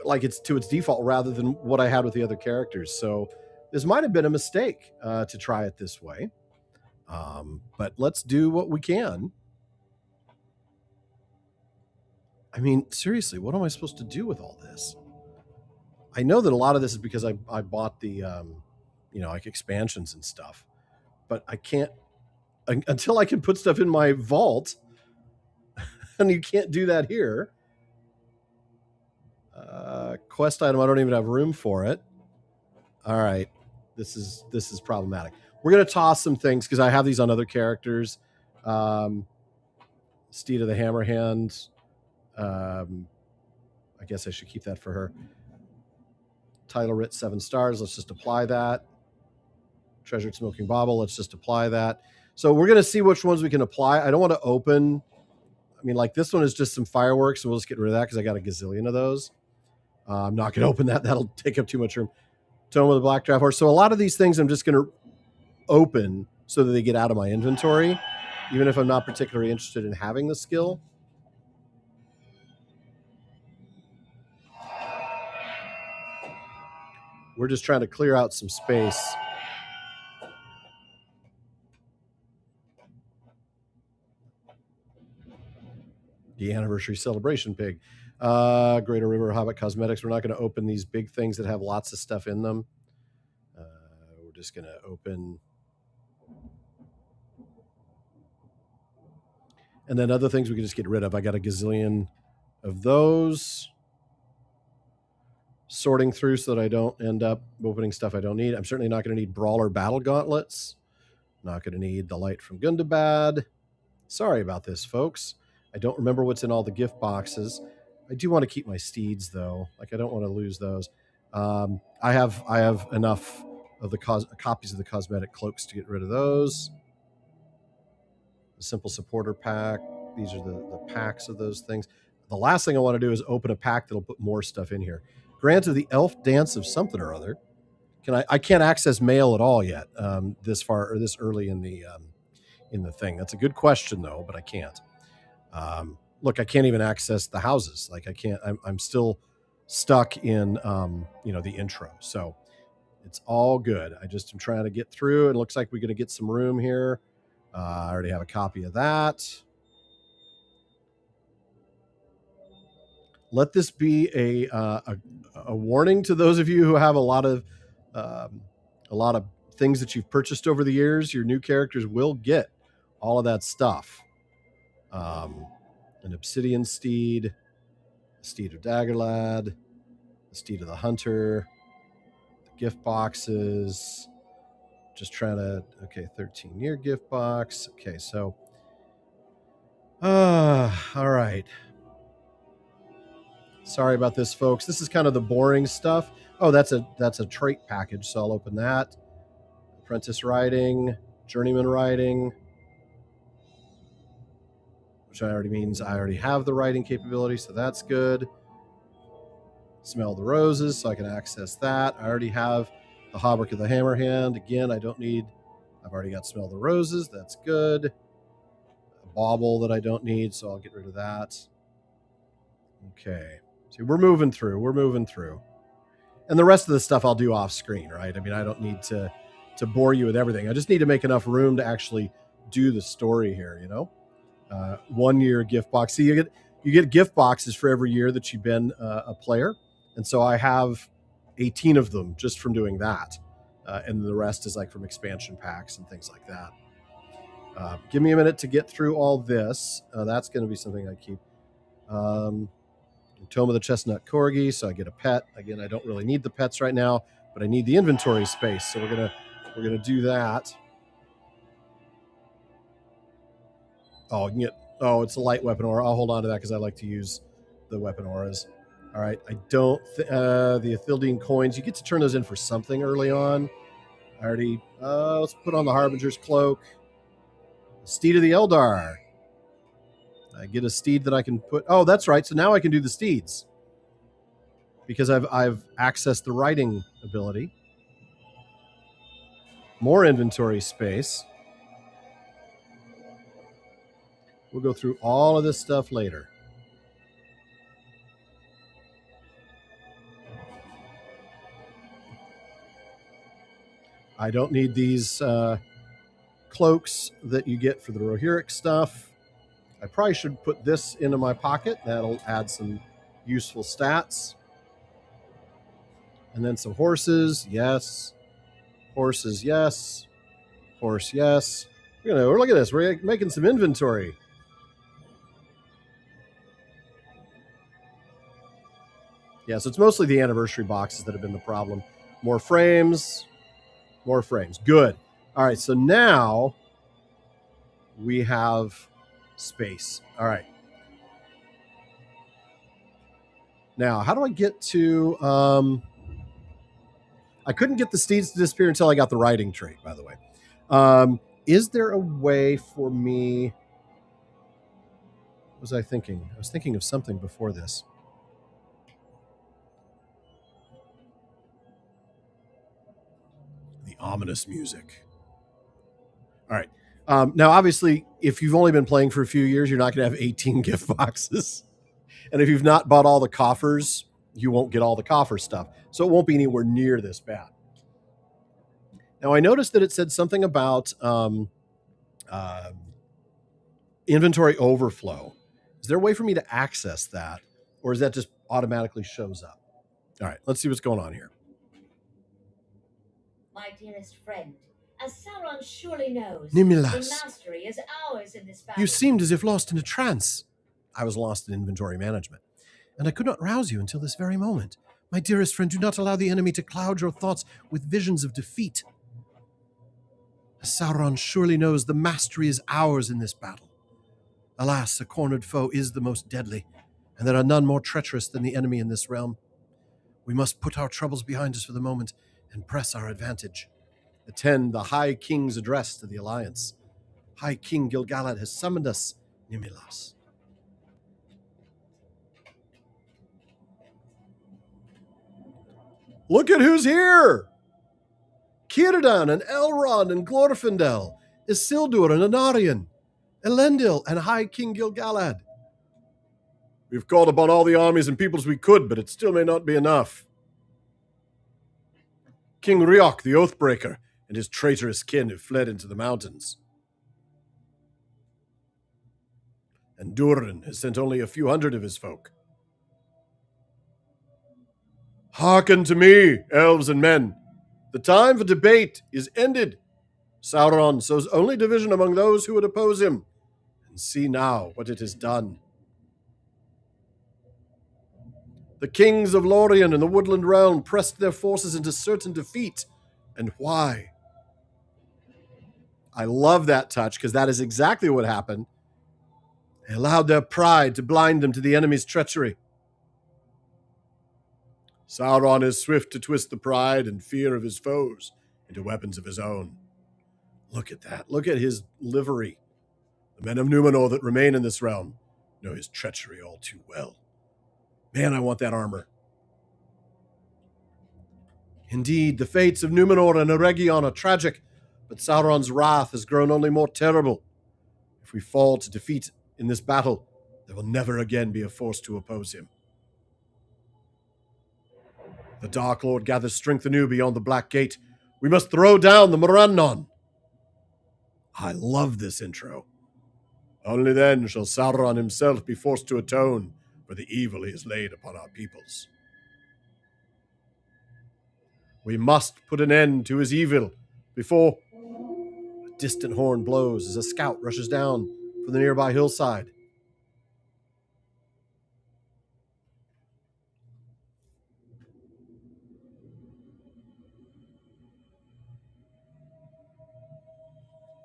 like it's to its default rather than what I had with the other characters. So this might have been a mistake to try it this way. But let's do what we can. I mean, seriously, what am I supposed to do with all this? I know that a lot of this is because I bought the, like expansions and stuff, but I can't, until I can put stuff in my vault, and you can't do that here. Quest item, I don't even have room for it. All right, this is problematic. We're going to toss some things because I have these on other characters. Steed of the Hammerhand. I guess I should keep that for her. Title writ 7 stars. Let's just apply that. Treasured Smoking Bauble. Let's just apply that. So we're going to see which ones we can apply. I don't want to open. I mean, like this one is just some fireworks, and we'll just get rid of that because I got a gazillion of those. I'm not going to open that. That'll take up too much room. Tome of the Black Draft Horse. So a lot of these things I'm just going to open so that they get out of my inventory, even if I'm not particularly interested in having the skill. We're just trying to clear out some space. The anniversary celebration pig. Greater River Hobbit Cosmetics. We're not going to open these big things that have lots of stuff in them. We're just going to open. And then other things we can just get rid of. I got a gazillion of those. Sorting through so that I don't end up opening stuff I don't need. I'm certainly not going to need Brawler Battle Gauntlets. Not going to need the Light from Gundabad. Sorry about this, folks. I don't remember what's in all the gift boxes. I do want to keep my steeds, though. Like, I don't want to lose those. I have enough of the copies of the cosmetic cloaks to get rid of those. The Simple Supporter Pack. These are the packs of those things. The last thing I want to do is open a pack that'll put more stuff in here. Grant of the Elf Dance of something or other I can't access mail at all yet, this far or this early in the thing. That's a good question though, but I can't. Look, I can't even access the houses. Like I can't. I'm still stuck in the intro. So it's all good. I just am trying to get through. It looks like we're going to get some room here. I already have a copy of that. Let this be a warning to those of you who have a lot of things that you've purchased over the years. Your new characters will get all of that stuff. An obsidian steed, a steed of Daggerlad, the steed of the hunter, the gift boxes. Just trying to 13-year gift box. Okay, so all right. Sorry about this, folks. This is kind of the boring stuff. Oh, that's a trait package, so I'll open that. Apprentice riding, journeyman riding, which already means I already have the writing capability, so that's good. Smell the roses, so I can access that. I already have the Hauberk of the Hammerhand. Again, I've already got Smell the Roses. That's good. A bauble that I don't need, so I'll get rid of that. Okay. See, we're moving through. And the rest of the stuff I'll do off screen, right? I mean, I don't need to bore you with everything. I just need to make enough room to actually do the story here, 1 year gift box. See, you get gift boxes for every year that you've been a player. And so I have 18 of them just from doing that. And the rest is like from expansion packs and things like that. Give me a minute to get through all this. That's going to be something I keep. Tome of the Chestnut Corgi, so I get a pet. Again, I don't really need the pets right now, but I need the inventory space, so we're gonna do that. Oh, it's a light weapon aura. I'll hold on to that because I like to use the weapon auras. All right, I don't the Ithildian coins. You get to turn those in for something early on. I already let's put on the Harbinger's cloak. Steed of the Eldar. I get a steed that I can put. Oh, that's right. So now I can do the steeds because I've accessed the writing ability. More inventory space. We'll go through all of this stuff later. I don't need these cloaks that you get for the Rohirric stuff. I probably should put this into my pocket. That'll add some useful stats. And then some horses. Yes. Horses, yes. Horse, yes. Look at this. We're making some inventory. Yeah, so it's mostly the anniversary boxes that have been the problem. More frames. Good. All right, so now we have space. All right. Now, how do I get to... I couldn't get the steeds to disappear until I got the riding trait, by the way. Is there a way for me... What was I thinking? I was thinking of something before this. The ominous music. All right. Now, obviously, if you've only been playing for a few years, you're not going to have 18 gift boxes. And if you've not bought all the coffers, you won't get all the coffer stuff. So it won't be anywhere near this bad. Now, I noticed that it said something about inventory overflow. Is there a way for me to access that? Or is that just automatically shows up? All right, let's see what's going on here. My dearest friend, as Sauron surely knows, Nimilas, the mastery is ours in this battle. You seemed as if lost in a trance. I was lost in inventory management, and I could not rouse you until this very moment. My dearest friend, do not allow the enemy to cloud your thoughts with visions of defeat. Sauron surely knows the mastery is ours in this battle. Alas, a cornered foe is the most deadly, and there are none more treacherous than the enemy in this realm. We must put our troubles behind us for the moment and press our advantage. Attend the High King's address to the Alliance. High King Gil-galad has summoned us, Nimilas. Look at who's here! Círdan and Elrond and Glorfindel, Isildur and Anarion, Elendil and High King Gil-galad. We've called upon all the armies and peoples we could, but it still may not be enough. King Riok, the Oathbreaker, and his traitorous kin have fled into the mountains. And Durin has sent only a few hundred of his folk. Hearken to me, elves and men. The time for debate is ended. Sauron sows only division among those who would oppose him. And see now what it has done. The kings of Lorien and the Woodland Realm pressed their forces into certain defeat. And why? I love that touch, because that is exactly what happened. They allowed their pride to blind them to the enemy's treachery. Sauron is swift to twist the pride and fear of his foes into weapons of his own. Look at that. Look at his livery. The men of Numenor that remain in this realm know his treachery all too well. Man, I want that armor. Indeed, the fates of Numenor and Eregion are tragic, but Sauron's wrath has grown only more terrible. If we fall to defeat in this battle, there will never again be a force to oppose him. The Dark Lord gathers strength anew beyond the Black Gate. We must throw down the Morannon. I love this intro. Only then shall Sauron himself be forced to atone for the evil he has laid upon our peoples. We must put an end to his evil before a distant horn blows as a scout rushes down from the nearby hillside.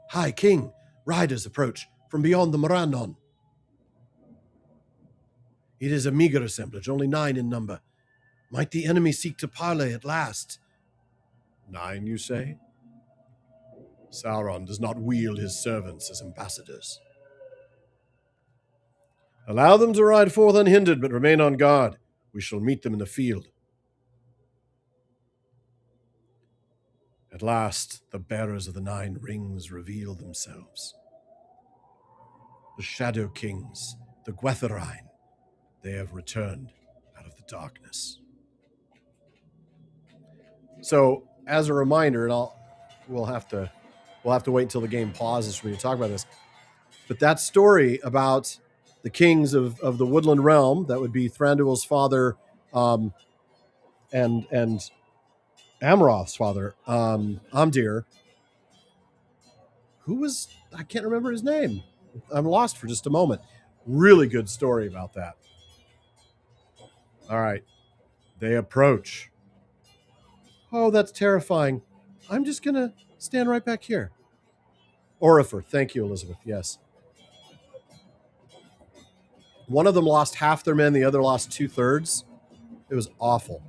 High King, riders approach from beyond the Morannon. It is a meager assemblage, only 9 in number. Might the enemy seek to parley at last? 9, you say? Sauron does not wield his servants as ambassadors. Allow them to ride forth unhindered, but remain on guard. We shall meet them in the field. At last, the bearers of the 9 rings reveal themselves. The Shadow Kings, the Gwytherine, they have returned out of the darkness. So, as a reminder, and we'll have to wait until the game pauses for me to talk about this. But that story about the kings of the Woodland Realm, that would be Thranduil's father, and Amroth's father, Amdir, who was, I can't remember his name. I'm lost for just a moment. Really good story about that. All right. They approach. Oh, that's terrifying. I'm just going to stand right back here. Orifer. Thank you, Elizabeth. Yes. One of them lost half their men. The other lost 2/3. It was awful.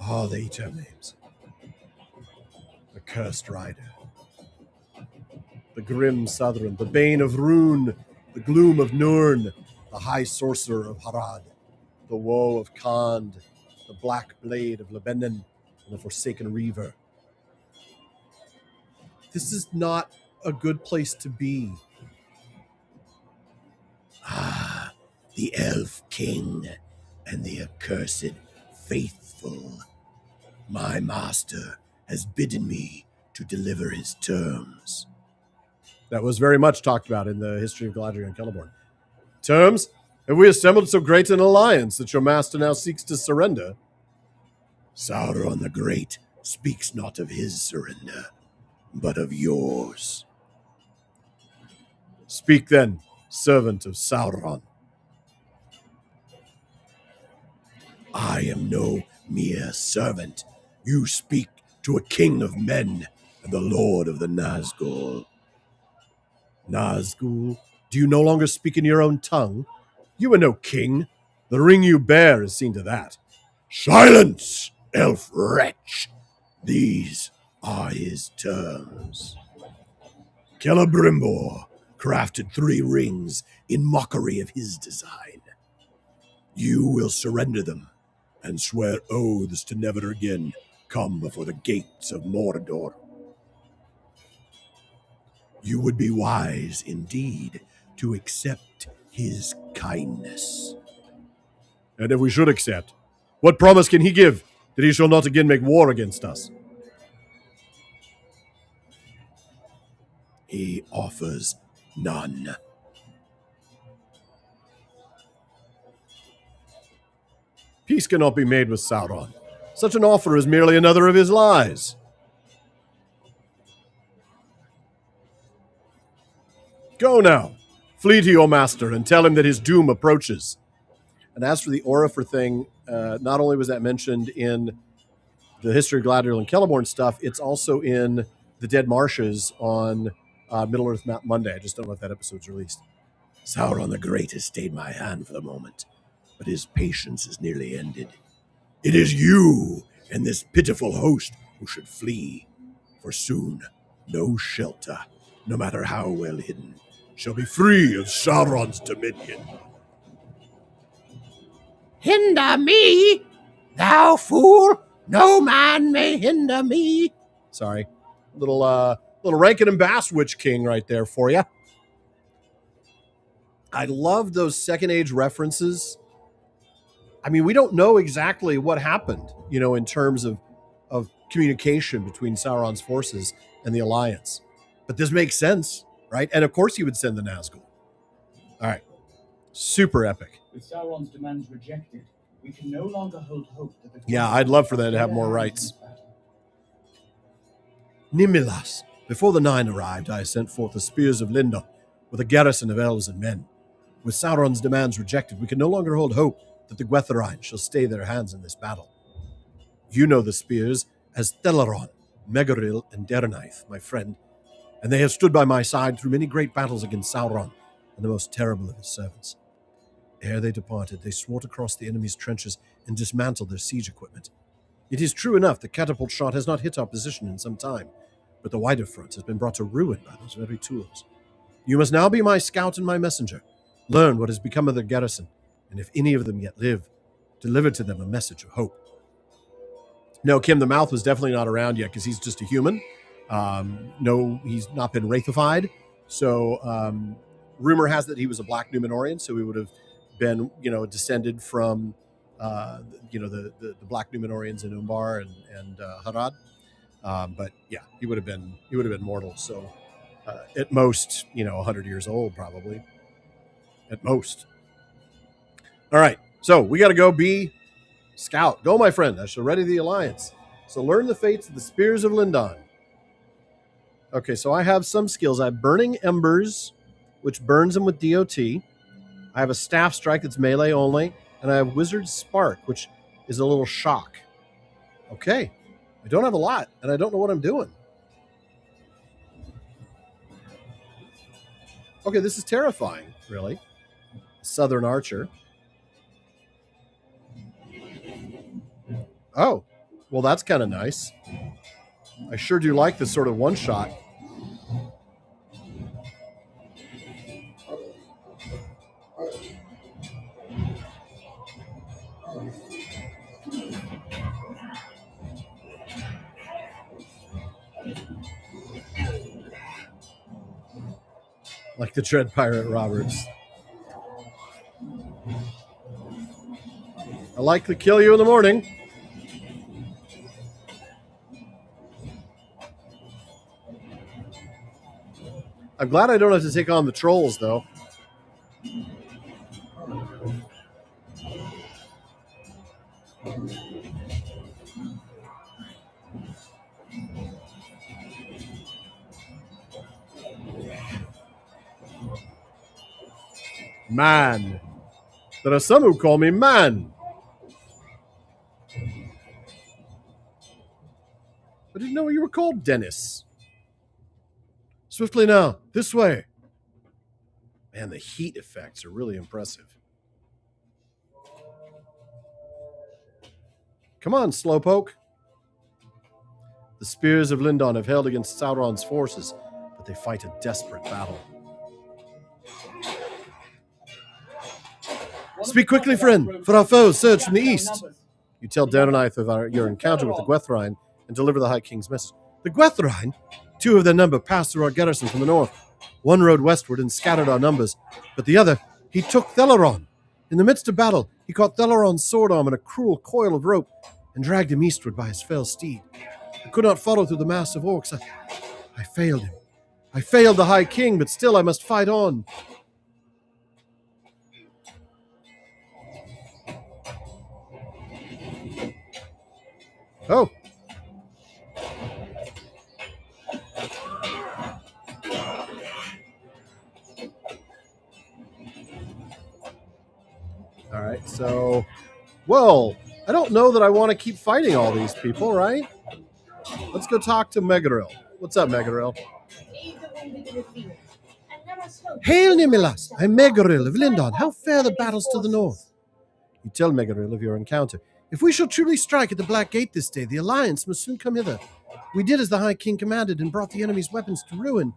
Oh, they each have names. The Cursed Rider. The Grim Southron. The Bane of Rune. The Gloom of Nurn. The High Sorcerer of Harad. The Woe of Khand. The Black Blade of Lebanon. And the Forsaken Reaver. This is not a good place to be. Ah, the Elf King and the accursed faithful. My master has bidden me to deliver his terms. That was very much talked about in the history of Galadriel and Celeborn. Terms? Have we assembled so great an alliance that your master now seeks to surrender? Sauron the Great speaks not of his surrender, but of yours. Speak then, servant of Sauron. I am no mere servant. You speak to a king of men and the lord of the Nazgul. Nazgul, do you no longer speak in your own tongue? You are no king. The ring you bear is seen to that. Silence, elf wretch. These are his terms. Celebrimbor crafted 3 rings in mockery of his design. You will surrender them and swear oaths to never again come before the gates of Mordor. You would be wise indeed to accept his kindness. And if we should accept, what promise can he give that he shall not again make war against us? He offers none. Peace cannot be made with Sauron. Such an offer is merely another of his lies. Go now. Flee to your master and tell him that his doom approaches. And as for the Orifer thing, not only was that mentioned in the History of Galadriel and Celeborn stuff, it's also in the Dead Marshes on Middle-earth Monday. I just don't know if that episode's released. Sauron the Great has stayed my hand for the moment, but his patience is nearly ended. It is you and this pitiful host who should flee, for soon no shelter, no matter how well hidden, shall be free of Sauron's dominion. Hinder me? Thou fool! No man may hinder me. Sorry. Little Rankin and Bass Witch King right there for you. I love those Second Age references. I mean, we don't know exactly what happened, in terms of communication between Sauron's forces and the Alliance. But this makes sense, right? And of course he would send the Nazgul. All right. Super epic. With Sauron's demands rejected, we can no longer hold hope that the... Yeah, I'd love for them to have more rights. Nimilas, before the Nine arrived, I sent forth the spears of Lindon with a garrison of elves and men. With Sauron's demands rejected, we can no longer hold hope that the Gwythrine shall stay their hands in this battle. You know the spears as Theleron, Megoril, and Dernaith, my friend, and they have stood by my side through many great battles against Sauron and the most terrible of his servants. Ere they departed, they swore to cross the enemy's trenches and dismantle their siege equipment. It is true enough that catapult shot has not hit our position in some time, but the wider front has been brought to ruin by those very tools. You must now be my scout and my messenger. Learn what has become of their garrison, and if any of them yet live, deliver to them a message of hope. No, Kim, the Mouth was definitely not around yet because he's just a human. No, he's not been wraithified. So rumor has that he was a Black Numenorian, so he would have been, descended from, the Black Numenorians in Umbar and Harad. But yeah, he would have been mortal. So at most, 100 years old, probably. At most. All right, so we got to go be scout. Go, my friend. I shall ready the alliance. So learn the fates of the spears of Lindon. Okay, so I have some skills. I have Burning Embers, which burns them with DOT. I have a Staff Strike that's melee only. And I have Wizard Spark, which is a little shock. Okay, I don't have a lot, and I don't know what I'm doing. Okay, this is terrifying, really. Southern Archer. Oh, well, that's kind of nice. I sure do like this sort of one-shot. Like the Dread Pirate Roberts. I like to kill you in the morning. I'm glad I don't have to take on the trolls, though. Man. There are some who call me man. I didn't know you were called Dennis. Swiftly now, this way. Man, the heat effects are really impressive. Come on, Slowpoke. The spears of Lindon have held against Sauron's forces, but they fight a desperate battle. Speak quickly, friend, for our foes surge from the east. You tell Daenerys of your encounter with the Gwethrine and deliver the High King's message. The Gwethrine? 2 of their number passed through our garrison from the north. One rode westward and scattered our numbers, but the other, he took Theleron. In the midst of battle, he caught Theleron's sword arm in a cruel coil of rope and dragged him eastward by his fell steed. I could not follow through the mass of orcs. I failed him. I failed the High King, but still I must fight on. Oh. All right, so, well, I don't know that I want to keep fighting all these people, right? Let's go talk to Megadrill. What's up, Megadrill? Hail, Nimilas! I'm Megadrill of Lindon. How fare the battles to the north? You tell Megadrill of your encounter. If we shall truly strike at the Black Gate this day, the Alliance must soon come hither. We did as the High King commanded and brought the enemy's weapons to ruin.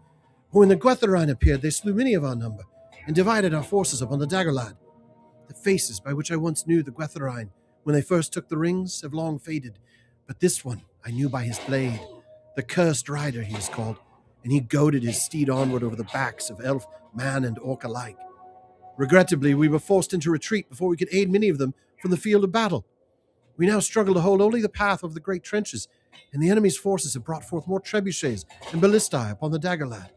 When the Gwethrine appeared, they slew many of our number and divided our forces upon the Daggerlad. The faces by which I once knew the Gwethrine when they first took the rings have long faded, but this one I knew by his blade. The Cursed Rider he was called, and he goaded his steed onward over the backs of elf, man, and orc alike. Regrettably, we were forced into retreat before we could aid many of them from the field of battle. We now struggle to hold only the path of the great trenches, and the enemy's forces have brought forth more trebuchets and ballistae upon the Daggerlad.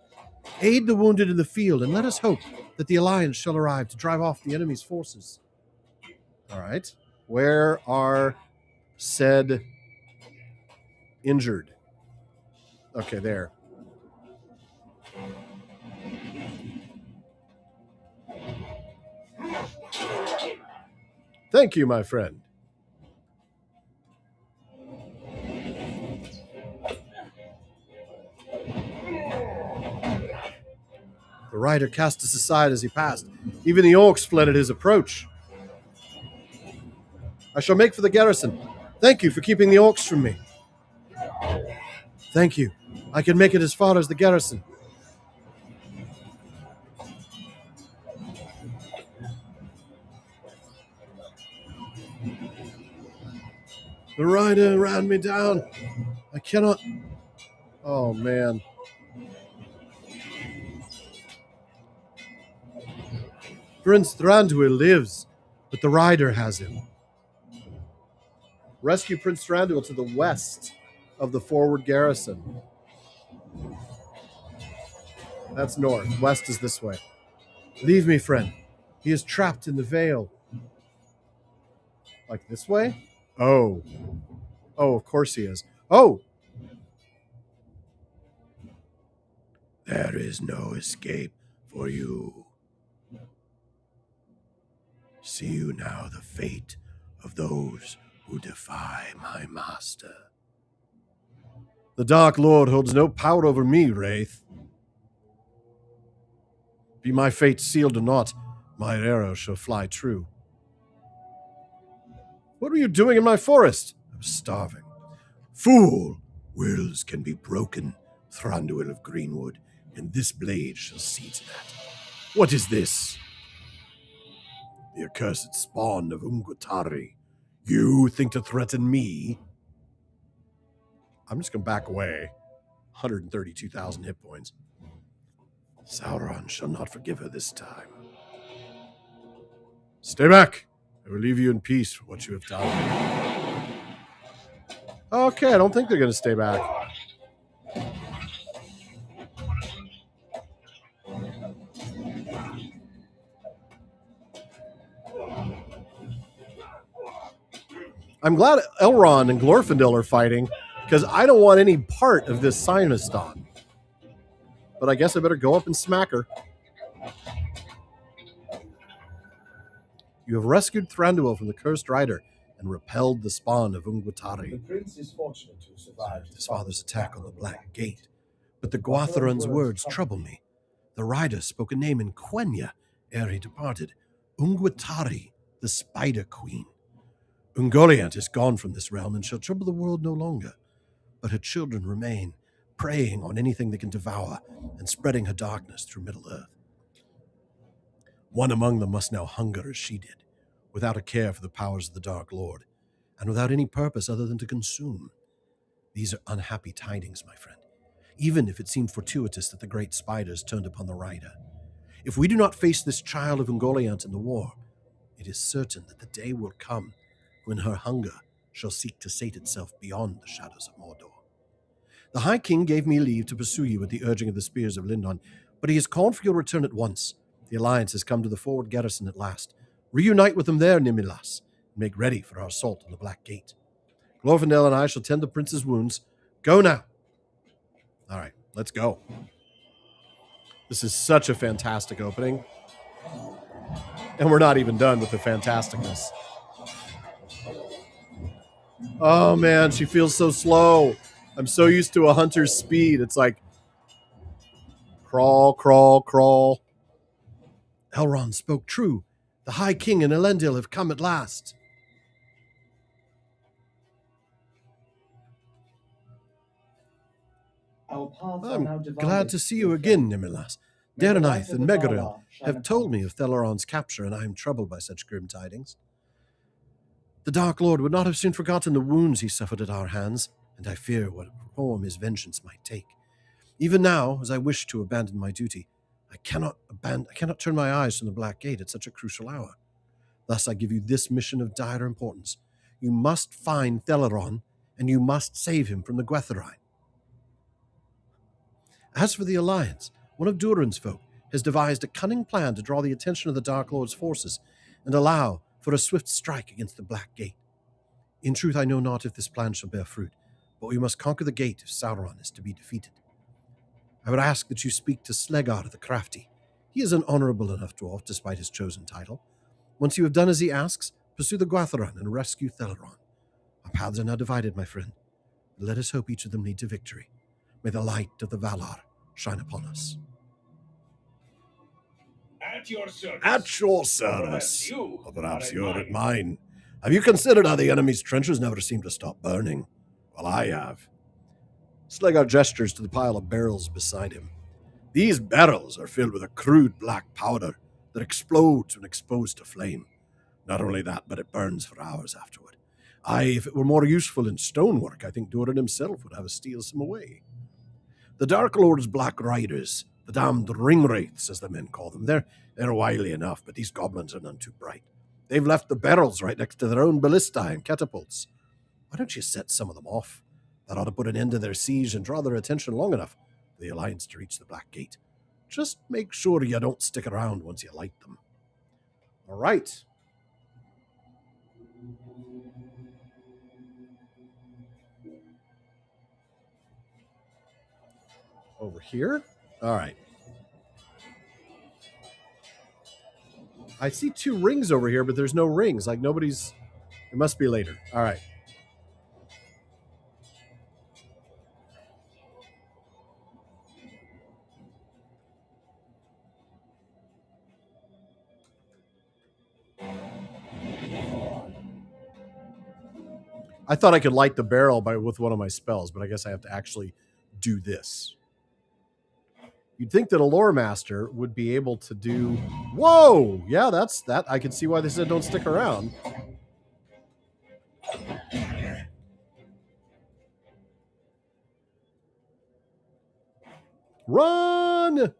Aid the wounded in the field, and let us hope that the Alliance shall arrive to drive off the enemy's forces. All right. Where are said injured? Okay, there. Thank you, my friend. The rider cast us aside as he passed. Even the orcs fled at his approach. I shall make for the garrison. Thank you for keeping the orcs from me. Thank you. I can make it as far as the garrison. The rider ran me down. I cannot... Oh, man. Prince Thranduil lives, but the rider has him. Rescue Prince Thranduil to the west of the forward garrison. That's north. West is this way. Leave me, friend. He is trapped in the Vale. Like this way? Oh. Oh, of course he is. Oh! There is no escape for you. See you now the fate of those who defy my master. The Dark Lord holds no power over me, Wraith. Be my fate sealed or not, my arrow shall fly true. What were you doing in my forest? I was starving. Fool! Wills can be broken, Thranduil of Greenwood, and this blade shall see to that. What is this? The accursed spawn of Ungutari. You think to threaten me? I'm just going to back away. 132,000 hit points. Sauron shall not forgive her this time. Stay back. I will leave you in peace for what you have done. Okay, I don't think they're going to stay back. I'm glad Elrond and Glorfindel are fighting, because I don't want any part of this Siniston. But I guess I better go up and smack her. You have rescued Thranduil from the Cursed Rider and repelled the spawn of Ungutari. The prince is fortunate to have survived His father's attack on the Black Gate. But the Gwatharon's words trouble me. The rider spoke a name in Quenya ere he departed. Ungutari, the Spider Queen. Ungoliant is gone from this realm and shall trouble the world no longer. But her children remain, preying on anything they can devour and spreading her darkness through Middle-earth. One among them must now hunger as she did, without a care for the powers of the Dark Lord. and without any purpose other than to consume. These are unhappy tidings, my friend, even if it seemed fortuitous that the great spiders turned upon the rider. If we do not face this child of Ungoliant in the war, it is certain that the day will come when her hunger shall seek to sate itself beyond the shadows of Mordor. The High King gave me leave to pursue you at the urging of the spears of Lindon, but he has called for your return at once. The alliance has come to the forward garrison at last. Reunite with them there, Nimilas, and make ready for our assault on the Black Gate. Glorfindel and I shall tend the prince's wounds. Go now. All right, let's go. This is such a fantastic opening. And we're not even done with the fantasticness. Oh, man, she feels so slow. I'm so used to a hunter's speed. It's like crawl, crawl, crawl. Elrond spoke true. The High King and Elendil have come at last. Our paths are I'm now divided. glad to see you dear again, friend. Nimilas. May the light Deranaith of and the Megaril Valar shine have upon told me us. of Thelerion's capture, and I am troubled by such grim tidings. The Dark Lord would not have soon forgotten the wounds he suffered at our hands, and I fear what form his vengeance might take. Even now, as I wish to abandon my duty, I cannot turn my eyes from the Black Gate at such a crucial hour. Thus I give you this mission of dire importance. You must find Theleron, and you must save him from the Gwytherine. As for the Alliance, one of Durin's folk has devised a cunning plan to draw the attention of the Dark Lord's forces and allow for a swift strike against the Black Gate. In truth, I know not if this plan shall bear fruit, but we must conquer the gate if Sauron is to be defeated. I would ask that you speak to Slegar the Crafty. He is an honorable enough dwarf, despite his chosen title. Once you have done as he asks, pursue the Gwytharan and rescue Theleron. Our paths are now divided, my friend. Let us hope each of them lead to victory. May the light of the Valar shine upon us. At your service. At your service. Or perhaps you're at mine. Have you considered how the enemy's trenches never seem to stop burning? Well, I have. Slegar gestures to the pile of barrels beside him. These barrels are filled with a crude black powder that explodes when exposed to flame. Not only that, but it burns for hours afterward. If it were more useful in stonework, I think Durin himself would have us steal some away. The Dark Lord's Black Riders, the damned ringwraiths, as the men call them, they're wily enough, but these goblins are none too bright. They've left the barrels right next to their own ballistae and catapults. Why don't you set some of them off? That ought to put an end to their siege and draw their attention long enough for the Alliance to reach the Black Gate. Just make sure you don't stick around once you light them. All right. Over here? All right. I see 2 rings over here, but there's no rings. Like nobody's... It must be later. All right. I thought I could light the barrel with one of my spells, but I guess I have to actually do this. You'd think that a lore master would be able to do... Whoa! Yeah, that's that. I can see why they said don't stick around. Run!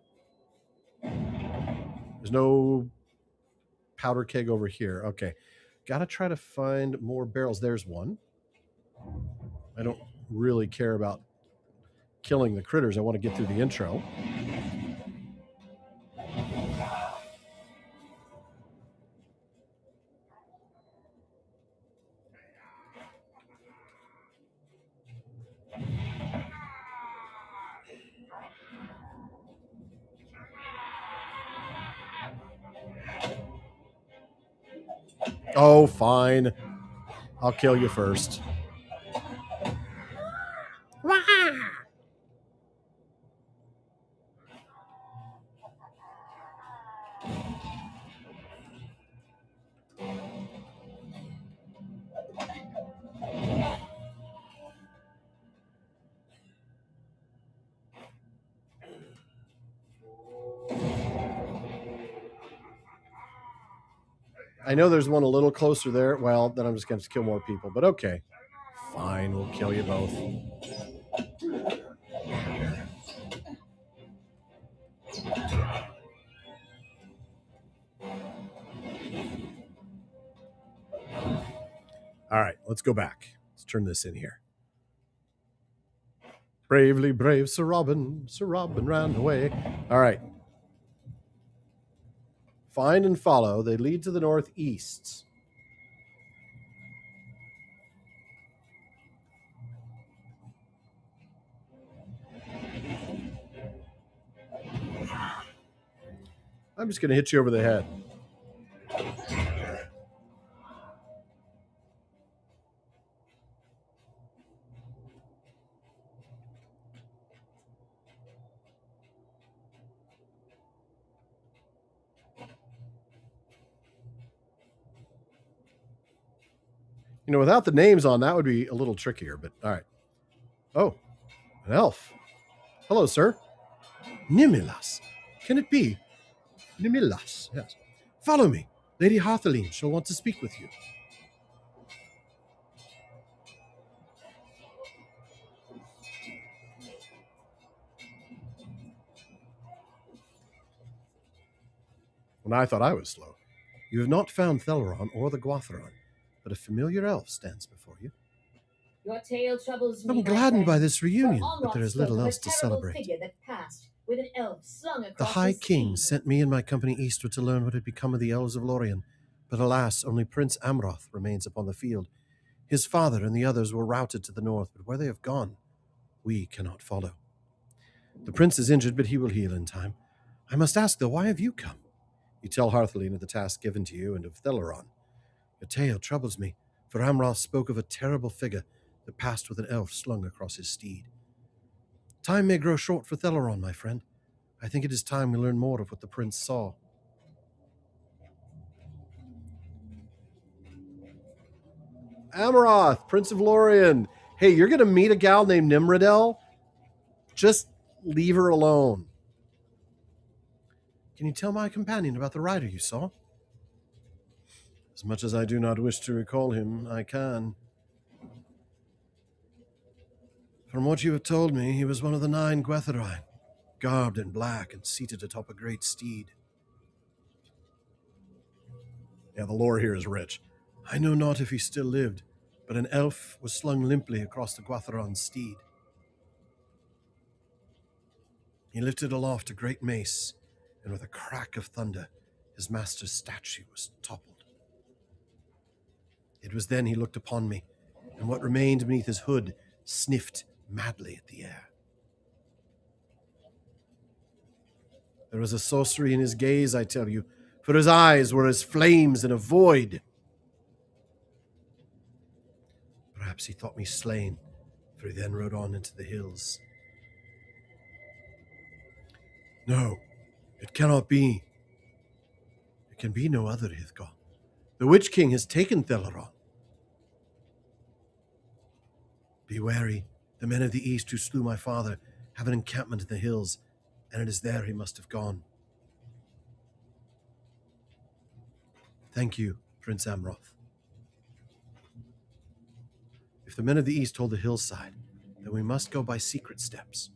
There's no powder keg over here. Okay. Gotta try to find more barrels. There's one. I don't really care about killing the critters. I want to get through the intro. Oh, fine. I'll kill you first. Wah! I know there's one a little closer there. Well, then I'm just going to kill more people, but okay. Fine, we'll kill you both. All right, let's go back. Let's turn this in here. Bravely brave Sir Robin ran away. All right. Find and follow. They lead to the northeast. I'm just going to hit you over the head. You know, without the names on, that would be a little trickier, but all right. Oh, an elf. Hello, sir. Nimilas. Can it be? Nimilas, yes. Follow me. Lady Hartheline shall want to speak with you. When I thought I was slow. You have not found Theleron or the Gwatheron, but a familiar elf stands before you. Your tale troubles me. I'm gladdened by this reunion, but there is little else to to celebrate. Figure that passed with an elf slung across The High his King steed. sent me and my company eastward to learn what had become of the elves of Lorien, but alas, only Prince Amroth remains upon the field. His father and the others were routed to the north, but where they have gone, we cannot follow. The prince is injured, but he will heal in time. I must ask, though, why have you come? You tell Hartheline of the task given to you and of Theleron. Your tale troubles me, for Amroth spoke of a terrible figure that passed with an elf slung across his steed. Time may grow short for Theleron, my friend. I think it is time we learn more of what the prince saw. Amroth, Prince of Lorien. Hey, you're going to meet a gal named Nimrodel? Just leave her alone. Can you tell my companion about the rider you saw? As much as I do not wish to recall him, I can. From what you have told me, he was one of the 9 Gwatherai, garbed in black and seated atop a great steed. Yeah, the lore here is rich. I know not if he still lived, but an elf was slung limply across the Gwatheron's steed. He lifted aloft a great mace, and with a crack of thunder, his master's statue was toppled. It was then he looked upon me, and what remained beneath his hood sniffed madly at the air. There was a sorcery in his gaze, I tell you, for his eyes were as flames in a void. Perhaps he thought me slain, for he then rode on into the hills. No, it cannot be. It can be no other, Hithgol. The Witch King has taken Theleron. Be wary. The men of the east who slew my father have an encampment in the hills, and it is there he must have gone. Thank you, Prince Amroth. If the men of the east hold the hillside, then we must go by secret steps.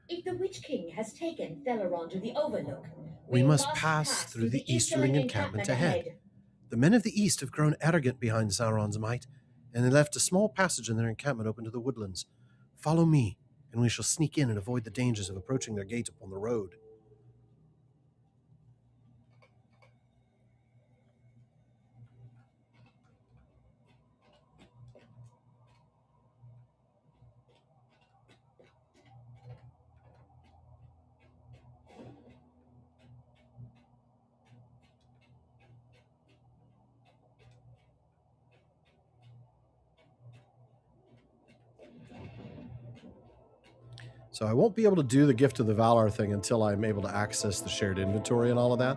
If the Witch King has taken Theleron to the Overlook, We must pass through the easterling encampment ahead. The men of the east have grown arrogant behind Sauron's might, and they left a small passage in their encampment open to the woodlands. Follow me, and we shall sneak in and avoid the dangers of approaching their gate upon the road. So I won't be able to do the Gift of the Valor thing until I'm able to access the shared inventory and all of that.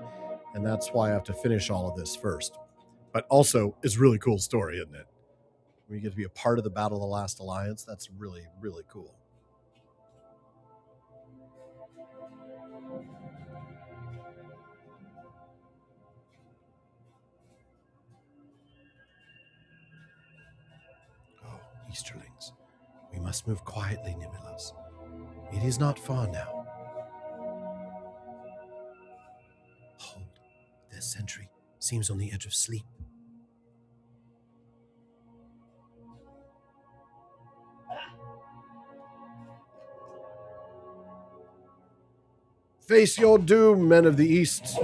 And that's why I have to finish all of this first. But also, it's a really cool story, isn't it? When you get to be a part of the Battle of the Last Alliance, that's really, really cool. Easterlings. We must move quietly, Nimilas. It is not far now. Hold. Their sentry seems on the edge of sleep. Face your doom, men of the East.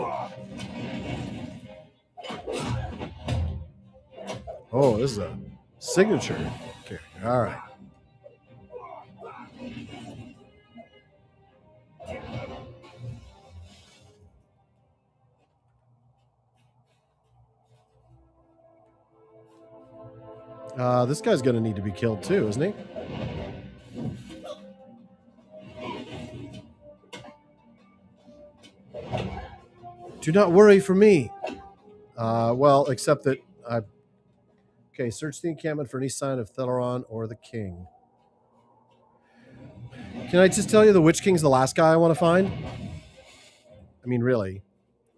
Oh, this is a signature character. All right. This guy's going to need to be killed too, isn't he? Do not worry for me. Well, except that I... Okay, search the encampment for any sign of Theleron or the king. Can I just tell you the Witch King's the last guy I want to find? I mean, really.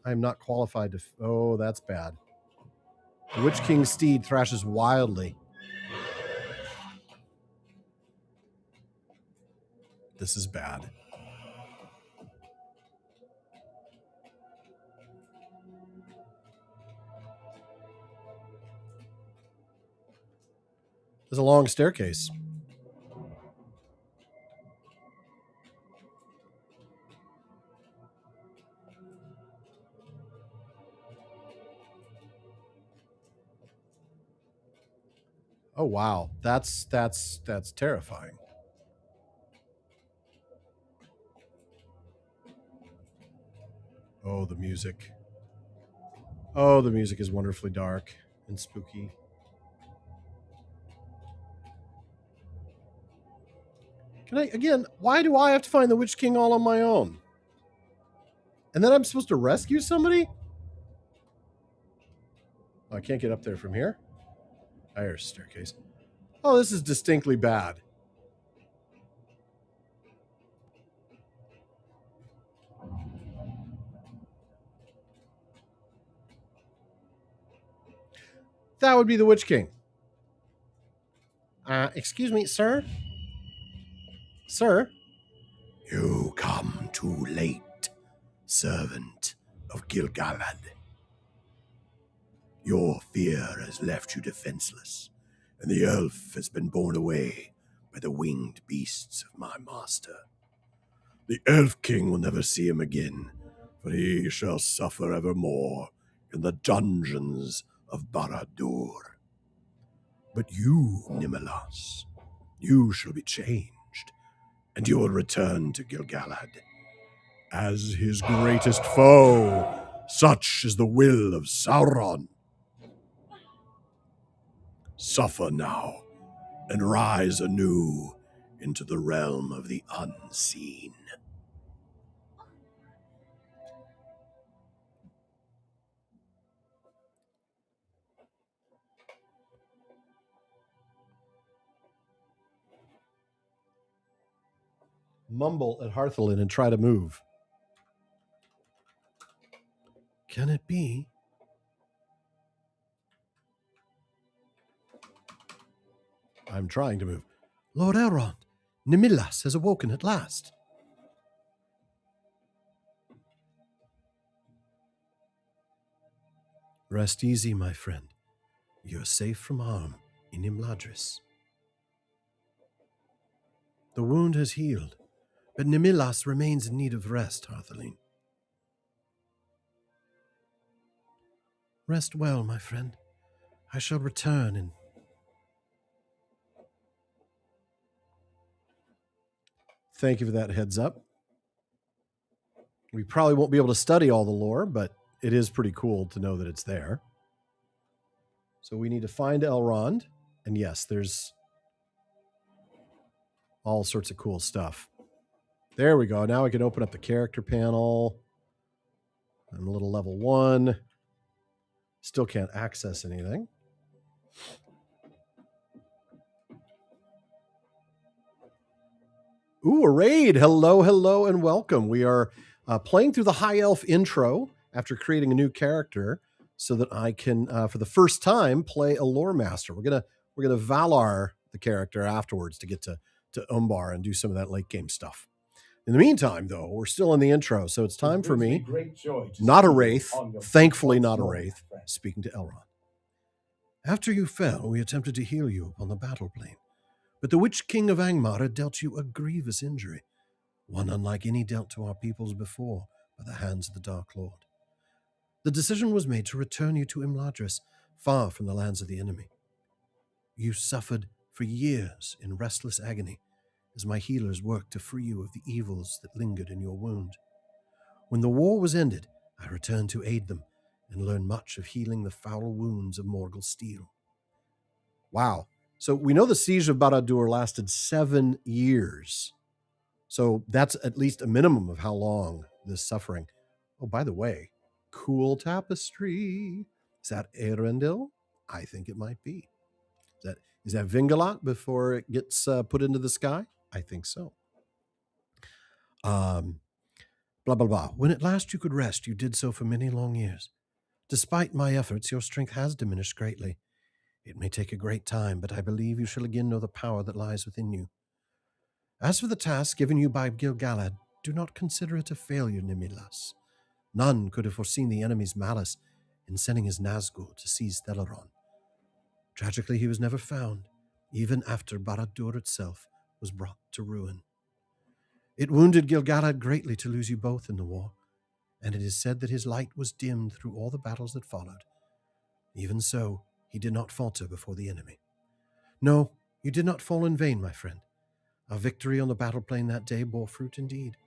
I'm not qualified to... Oh, that's bad. The Witch King's steed thrashes wildly. This is bad. There's a long staircase. Oh wow, that's terrifying. Oh, the music. Oh, the music is wonderfully dark and spooky. Why do I have to find the Witch King all on my own? And then I'm supposed to rescue somebody? Oh, I can't get up there from here. There's a staircase. Oh, this is distinctly bad. That would be the Witch King. Excuse me, sir? Sir? You come too late, servant of Gil-galad. Your fear has left you defenseless, and the elf has been borne away by the winged beasts of my master. The Elf King will never see him again, for he shall suffer evermore in the dungeons of Barad-dûr. But you, Nimilas, you shall be changed, and you will return to Gil-galad as his greatest foe. Such is the will of Sauron. Suffer now, and rise anew into the realm of the unseen. Mumble at Hearthalin and try to move. Can it be? I'm trying to move. Lord Elrond, Nimilas has awoken at last. Rest easy, my friend. You're safe from harm in Imladris. The wound has healed, but Nimilas remains in need of rest, Hearthalin. Rest well, my friend. I shall return and... Thank you for that heads up. We probably won't be able to study all the lore, but it is pretty cool to know that it's there. So we need to find Elrond. And yes, there's all sorts of cool stuff. There we go. Now I can open up the character panel. I'm a little level 1. Still can't access anything. Ooh, a raid. Hello, hello, and welcome. We are playing through the High Elf intro after creating a new character so that I can, for the first time, play a lore master. We're gonna Valar the character afterwards to get to Umbar and do some of that late game stuff. In the meantime, though, we're still in the intro, so it's time for me, not a wraith, thankfully not a wraith, speaking to Elrond. After you fell, we attempted to heal you upon the battle plane, but the Witch King of Angmar had dealt you a grievous injury, one unlike any dealt to our peoples before by the hands of the Dark Lord. The decision was made to return you to Imladris, far from the lands of the enemy. You suffered for years in restless agony, as my healers worked to free you of the evils that lingered in your wound. When the war was ended, I returned to aid them and learned much of healing the foul wounds of Morgul steel. Wow. So we know the siege of Barad-dûr lasted 7 years. So that's at least a minimum of how long this suffering. Oh, by the way, cool tapestry. Is that Eärendil? I think it might be. Is that Vingalot before it gets put into the sky? I think so. Blah, blah, blah. When at last you could rest, you did so for many long years. Despite my efforts, your strength has diminished greatly. It may take a great time, but I believe you shall again know the power that lies within you. As for the task given you by Gil-galad, do not consider it a failure, Nimilas. None could have foreseen the enemy's malice in sending his Nazgûl to seize Theleron. Tragically, he was never found, even after Barad-dûr itself was brought to ruin. It wounded Gil-galad greatly to lose you both in the war, and it is said that his light was dimmed through all the battles that followed. Even so, he did not falter before the enemy. No, you did not fall in vain, my friend. Our victory on the battle plain that day bore fruit indeed.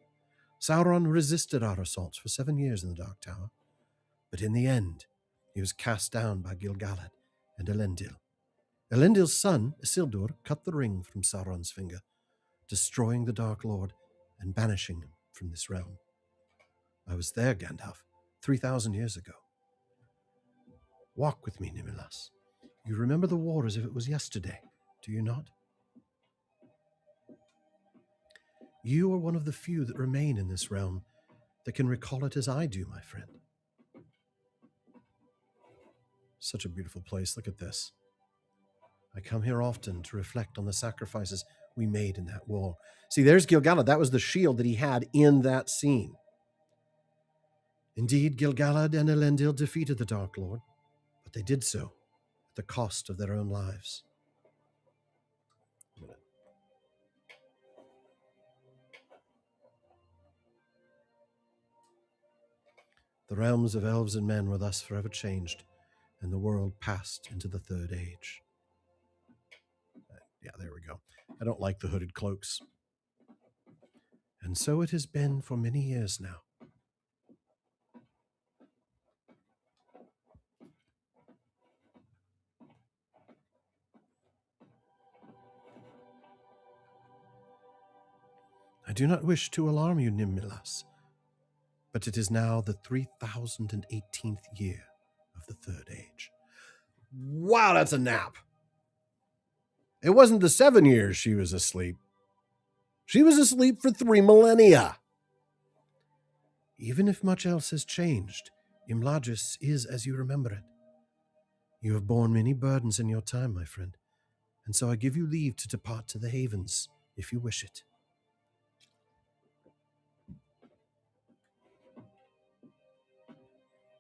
Sauron resisted our assaults for 7 years in the Dark Tower, but in the end, he was cast down by Gil-galad and Elendil. Elendil's son, Isildur, cut the ring from Sauron's finger, destroying the Dark Lord and banishing him from this realm. I was there, Gandalf, 3,000 years ago. Walk with me, Nimilas. You remember the war as if it was yesterday, do you not? You are one of the few that remain in this realm that can recall it as I do, my friend. Such a beautiful place. Look at this. I come here often to reflect on the sacrifices we made in that war. See, there's Gil-galad. That was the shield that he had in that scene. Indeed, Gil-galad and Elendil defeated the Dark Lord, but they did so at the cost of their own lives. The realms of elves and men were thus forever changed, and the world passed into the Third Age. Yeah, there we go. I don't like the hooded cloaks. And so it has been for many years now. I do not wish to alarm you, Nimilas, but it is now the 3018th year of the Third Age. Wow, that's a nap. It wasn't the 7 years she was asleep. She was asleep for 3 millennia. Even if much else has changed, Imladris is as you remember it. You have borne many burdens in your time, my friend, and so I give you leave to depart to the Havens, if you wish it.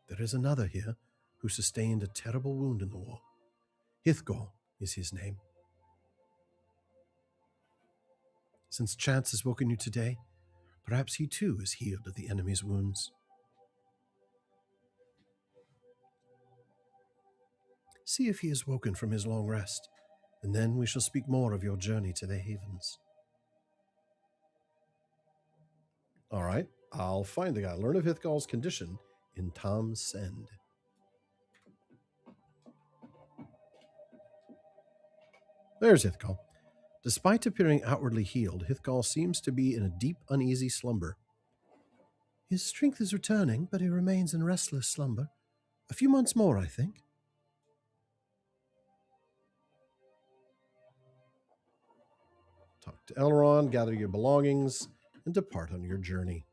There is another here who sustained a terrible wound in the war. Hithgol is his name. Since chance has woken you today, perhaps he too is healed of the enemy's wounds. See if he is woken from his long rest, and then we shall speak more of your journey to the Havens. All right, I'll find the guy. Learn of Hithgol's condition in Tom's Send. There's Hithgol. Despite appearing outwardly healed, Hithgol seems to be in a deep, uneasy slumber. His strength is returning, but he remains in restless slumber. A few months more, I think. Talk to Elrond, gather your belongings, and depart on your journey.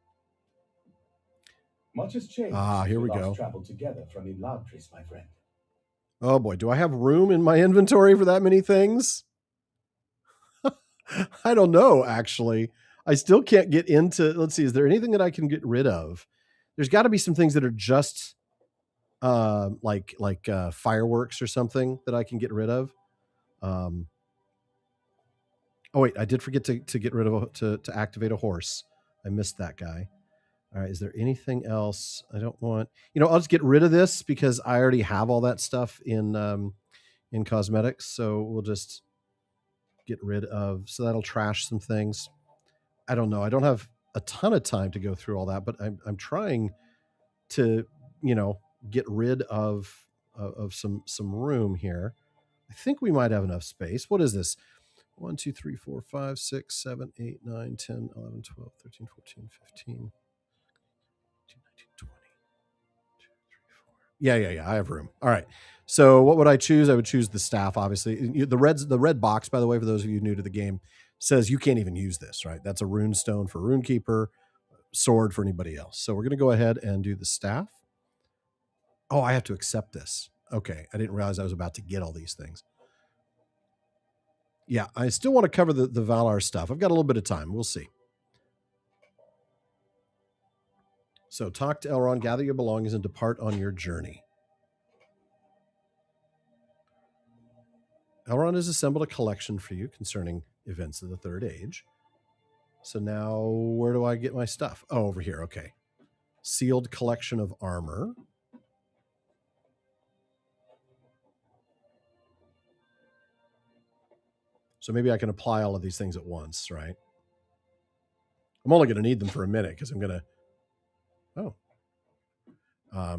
Much has changed. Here we go. Traveled together from Imladris, my friend. Oh boy, do I have room in my inventory for that many things? I don't know, actually. I still can't get into, let's see, is there anything that I can get rid of? There's got to be some things that are just like fireworks or something that I can get rid of. Oh wait, I did forget to get rid of to activate a horse. I missed that guy. All right, is there anything else I don't want? I'll just get rid of this because I already have all that stuff in cosmetics. So we'll just get rid of, so that'll trash some things. I don't know. I don't have a ton of time to go through all that, but I'm trying to, get rid of some room here. I think we might have enough space. What is this? 1, 2, 3, 4, 5, 6, 7, 8, 9, 10, 11, 12, 13, 14, 15, 19, 20. Yeah. I have room. All right. So what would I choose? I would choose the staff, obviously. The red box, by the way, for those of you new to the game, says you can't even use this, right? That's a rune stone for Runekeeper, sword for anybody else. So we're going to go ahead and do the staff. Oh, I have to accept this. Okay. I didn't realize I was about to get all these things. Yeah, I still want to cover the Valar stuff. I've got a little bit of time. We'll see. So talk to Elrond, gather your belongings, and depart on your journey. Elrond has assembled a collection for you concerning events of the Third Age. So now where do I get my stuff? Oh, over here. Okay. Sealed collection of armor. So maybe I can apply all of these things at once, right? I'm only going to need them for a minute because I'm going to...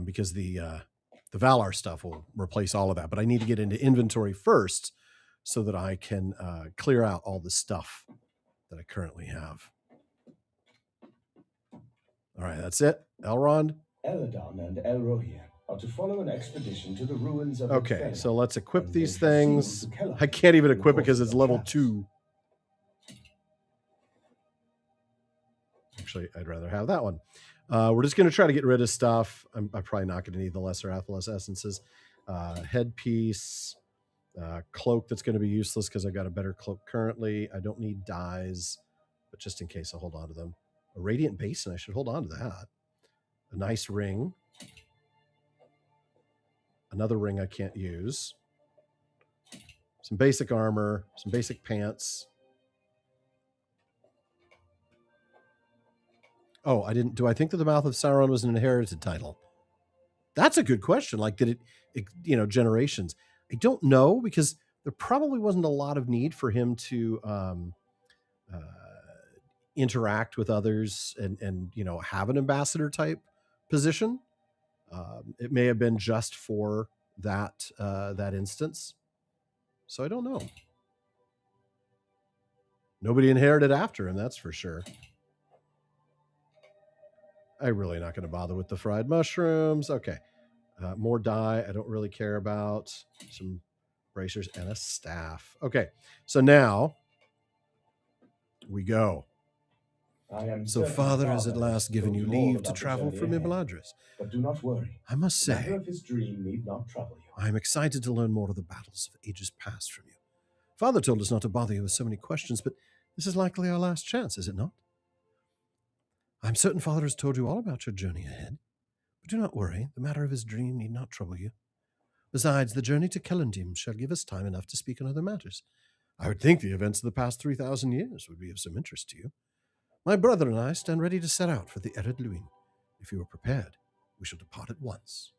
because the Valar stuff will replace all of that. But I need to get into inventory first so that I can clear out all the stuff that I currently have. All right, that's it. Elrond. Eladon and Elrohir are to follow an expedition to the ruins of Okay, so let's equip these things. I can't even equip it because it's level 2. Actually, I'd rather have that one. We're just going to try to get rid of stuff. I'm probably not going to need the Lesser Athelas essences. Headpiece, cloak that's going to be useless because I've got a better cloak currently. I don't need dyes, but just in case, I'll hold on to them. A Radiant Basin, I should hold on to that. A nice ring. Another ring I can't use. Some basic armor, some basic pants. Oh, do I think that the Mouth of Sauron was an inherited title? That's a good question. Like, did it generations? I don't know, because there probably wasn't a lot of need for him to interact with others and have an ambassador type position. It may have been just for that instance. So I don't know. Nobody inherited after him, that's for sure. I'm really not going to bother with the fried mushrooms. Okay. More dye I don't really care about. Some bracers and a staff. Okay. So now we go. So Father has at last given you leave to travel from Imladris. But do not worry. I must The matter say, of his dream need not trouble you. I am excited to learn more of the battles of ages past from you. Father told us not to bother you with so many questions, but this is likely our last chance, is it not? I'm certain Father has told you all about your journey ahead. But do not worry, the matter of his dream need not trouble you. Besides, the journey to Kellendim shall give us time enough to speak on other matters. I would think the events of the past 3,000 years would be of some interest to you. My brother and I stand ready to set out for the Ered Luin. If you are prepared, we shall depart at once.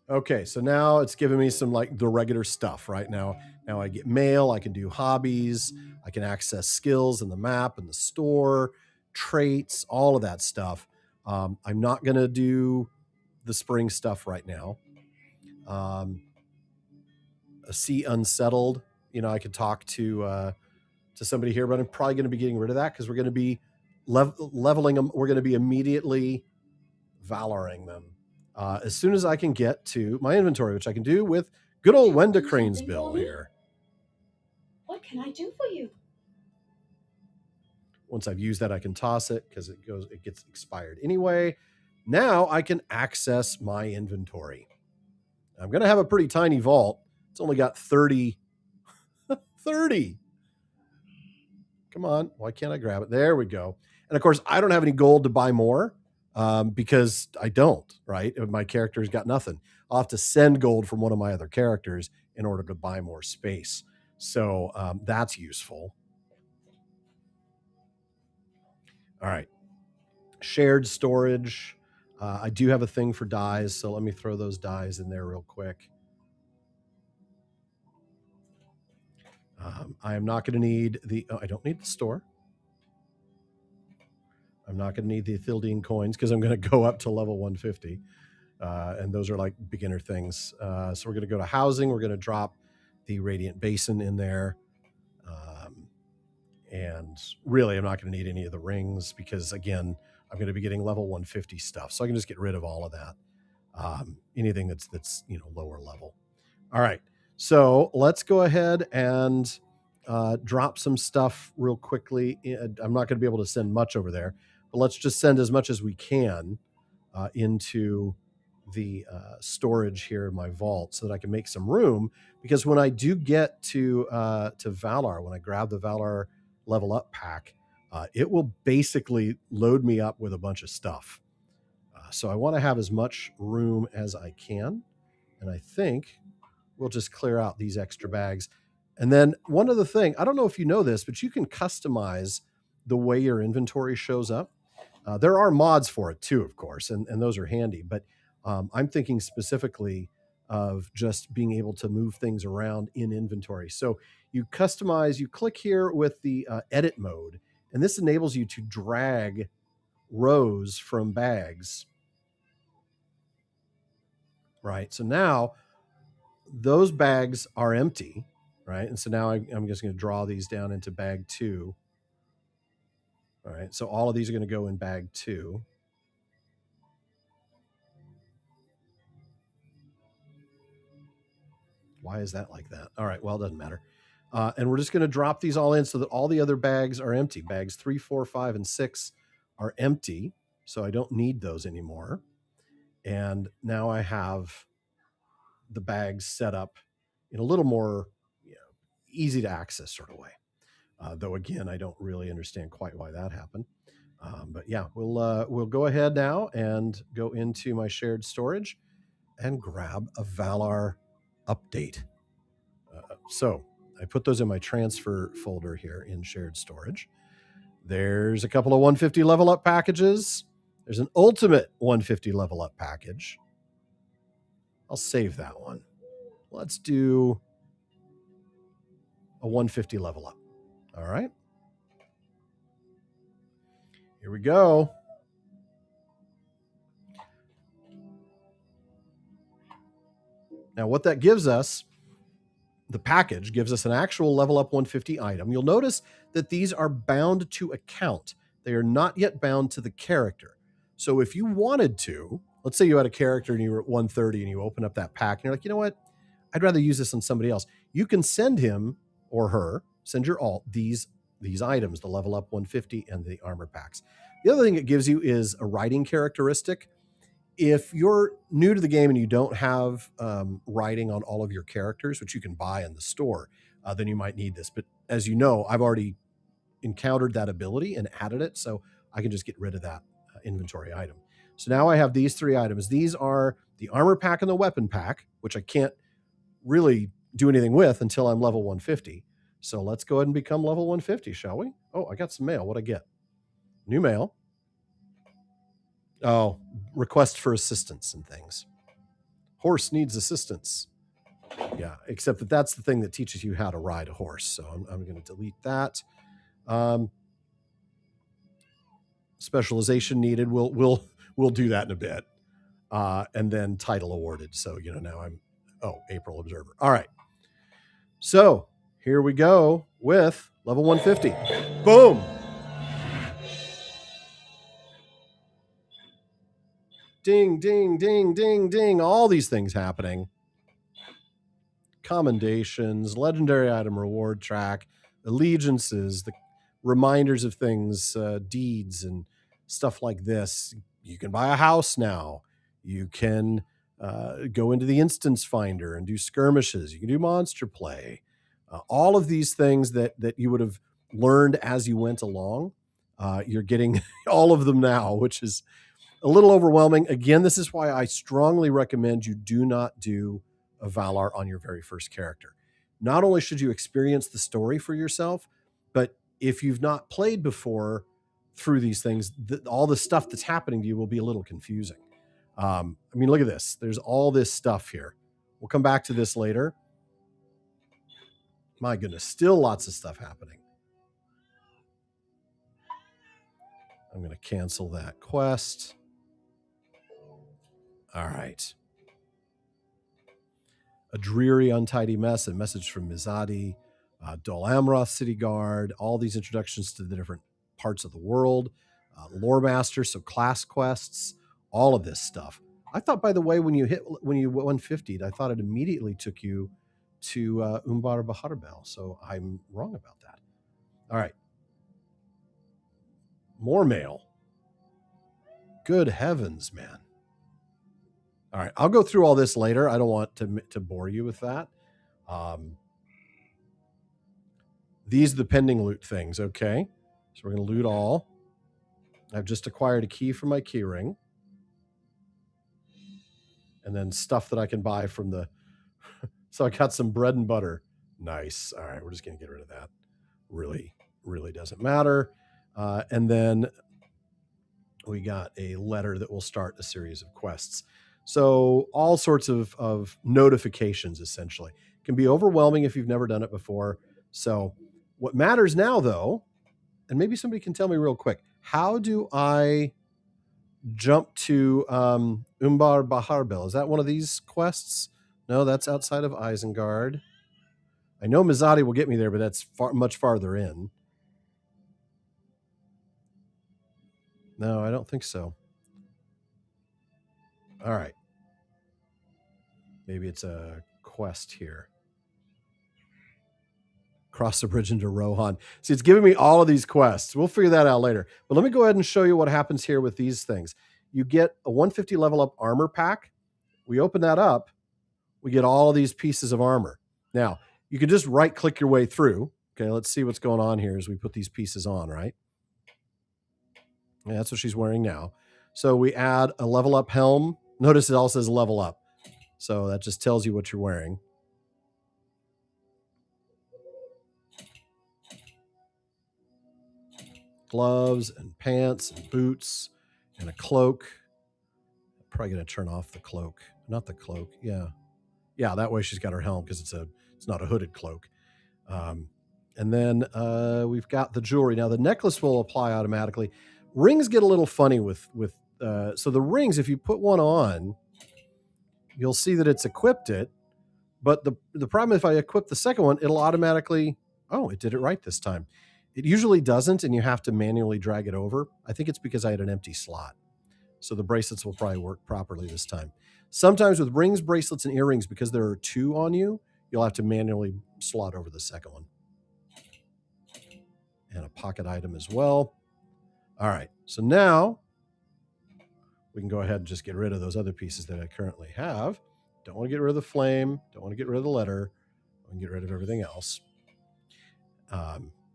Okay, so now it's giving me some like the regular stuff right now. Now I get mail, I can do hobbies, I can access skills in the map and the store, traits, all of that stuff. I'm not going to do the spring stuff right now. A Sea Unsettled, I could talk to somebody here, but I'm probably going to be getting rid of that because we're going to be leveling them. We're going to be immediately Valoring them. As soon as I can get to my inventory, which I can do with good old Wenda Crane's bill here. What can I do for you? Once I've used that, I can toss it because it gets expired anyway. Now I can access my inventory. I'm going to have a pretty tiny vault It's only got 30. 30. Come on. Why can't I grab it? There we go. And of course, I don't have any gold to buy more because I don't, right? My character's got nothing. I'll have to send gold from one of my other characters in order to buy more space. So that's useful. All right. Shared storage. I do have a thing for dyes, so let me throw those dyes in there real quick. I am not going to need I don't need the store. I'm not going to need the Ithildian coins because I'm going to go up to level 150. And those are like beginner things. So we're going to go to housing. We're going to drop the Radiant Basin in there. And really, I'm not going to need any of the rings because, again, I'm going to be getting level 150 stuff. So I can just get rid of all of that. Anything that's lower level. All right. So let's go ahead and drop some stuff real quickly. I'm not going to be able to send much over there, but let's just send as much as we can into the storage here in my vault so that I can make some room. Because when I do get to Valar, when I grab the Valar level up pack, it will basically load me up with a bunch of stuff. So I want to have as much room as I can. And I think we'll just clear out these extra bags. And then one other thing, I don't know if you know this, but you can customize the way your inventory shows up. There are mods for it too, of course, and those are handy. But I'm thinking specifically of just being able to move things around in inventory. So you customize, you click here with the edit mode, and this enables you to drag rows from bags. Right. So now those bags are empty. Right. And so now I'm just going to draw these down into bag 2. All right. So all of these are going to go in bag 2. Why is that like that? All right. Well, it doesn't matter. And we're just going to drop these all in so that all the other bags are empty. Bags 3, 4, 5, and 6 are empty. So I don't need those anymore. And now I have the bags set up in a little more easy to access sort of way. Though, again, I don't really understand quite why that happened. But yeah, we'll go ahead now and go into my shared storage and grab a Valar update. So I put those in my transfer folder here in shared storage. There's a couple of 150 level up packages. There's an ultimate 150 level up package. I'll save that one. Let's do a 150 level up. All right. Here we go. Now, what that gives us, the package gives us an actual level up 150 item. You'll notice that these are bound to account. They are not yet bound to the character. So if you wanted to, let's say you had a character and you were at 130 and you open up that pack and you're like, you know what? I'd rather use this on somebody else. You can send him or her, send your alt, these items, the level up 150 and the armor packs. The other thing it gives you is a writing characteristic. If you're new to the game and you don't have writing on all of your characters, which you can buy in the store, then you might need this. But as you know, I've already encountered that ability and added it, so I can just get rid of that inventory item. So now I have these 3 items. These are the armor pack and the weapon pack, which I can't really do anything with until I'm level 150. So let's go ahead and become level 150, shall we? Oh, I got some mail. What'd I get? New mail. Oh, request for assistance and things. Horse needs assistance. Yeah, except that that's the thing that teaches you how to ride a horse. So I'm going to delete that. Specialization needed. We'll do that in a bit. And then title awarded. So now I'm April Observer. All right. So here we go with level 150. Boom. Ding, ding, ding, ding, ding. All these things happening. Commendations, legendary item reward track, allegiances, the reminders of things, deeds, and stuff like this. You can buy a house now. You can go into the instance finder and do skirmishes. You can do monster play. All of these things that you would have learned as you went along, you're getting all of them now, which is a little overwhelming. Again, this is why I strongly recommend you do not do a Valar on your very first character. Not only should you experience the story for yourself, but if you've not played before through these things, all the stuff that's happening to you will be a little confusing. I mean, look at this. There's all this stuff here. We'll come back to this later. My goodness, still lots of stuff happening. I'm going to cancel that quest. All right. A dreary, untidy mess, a message from Mizadi, Dol Amroth City Guard, all these introductions to the different parts of the world, Lore Master, so class quests, all of this stuff. I thought, by the way, when you 150'd, I thought it immediately took you to Umbar Baharbel, so I'm wrong about that. All right. More mail. Good heavens, man. All right, I'll go through all this later. I don't want to bore you with that. These are the pending loot things, okay? So we're going to loot all. I've just acquired a key for my key ring. And then stuff that I can buy from the... So I got some bread and butter. Nice. All right, we're just going to get rid of that. Really, really doesn't matter. And then we got a letter that will start a series of quests. So all sorts of notifications, essentially. It can be overwhelming if you've never done it before. So what matters now, though, and maybe somebody can tell me real quick, how do I jump to Umbar Baharbel? Is that one of these quests? No, that's outside of Isengard. I know Mizadi will get me there, but that's much farther in. No, I don't think so. All right. Maybe it's a quest here. Cross the bridge into Rohan. See, it's giving me all of these quests. We'll figure that out later. But let me go ahead and show you what happens here with these things. You get a 150 level up armor pack. We open that up. We get all of these pieces of armor. Now, you can just right-click your way through. Okay, let's see what's going on here as we put these pieces on, right? Yeah, that's what she's wearing now. So we add a level up helm. Notice it all says level up. So that just tells you what you're wearing. Gloves and pants and boots and a cloak. I'm probably going to turn off the cloak. Not the cloak. Yeah. Yeah, that way she's got her helm because it's not a hooded cloak. And then we've got the jewelry. Now the necklace will apply automatically. Rings get a little funny with so the rings, if you put one on, you'll see that it's equipped it. But the problem, if I equip the second one, it'll automatically, oh, it did it right this time. It usually doesn't, and you have to manually drag it over. I think it's because I had an empty slot. So the bracelets will probably work properly this time. Sometimes with rings, bracelets, and earrings, because there are two on you, you'll have to manually slot over the second one. And a pocket item as well. All right, so now we can go ahead and just get rid of those other pieces that I currently have. Don't want to get rid of the flame. Don't want to get rid of the letter. I can get rid of everything else.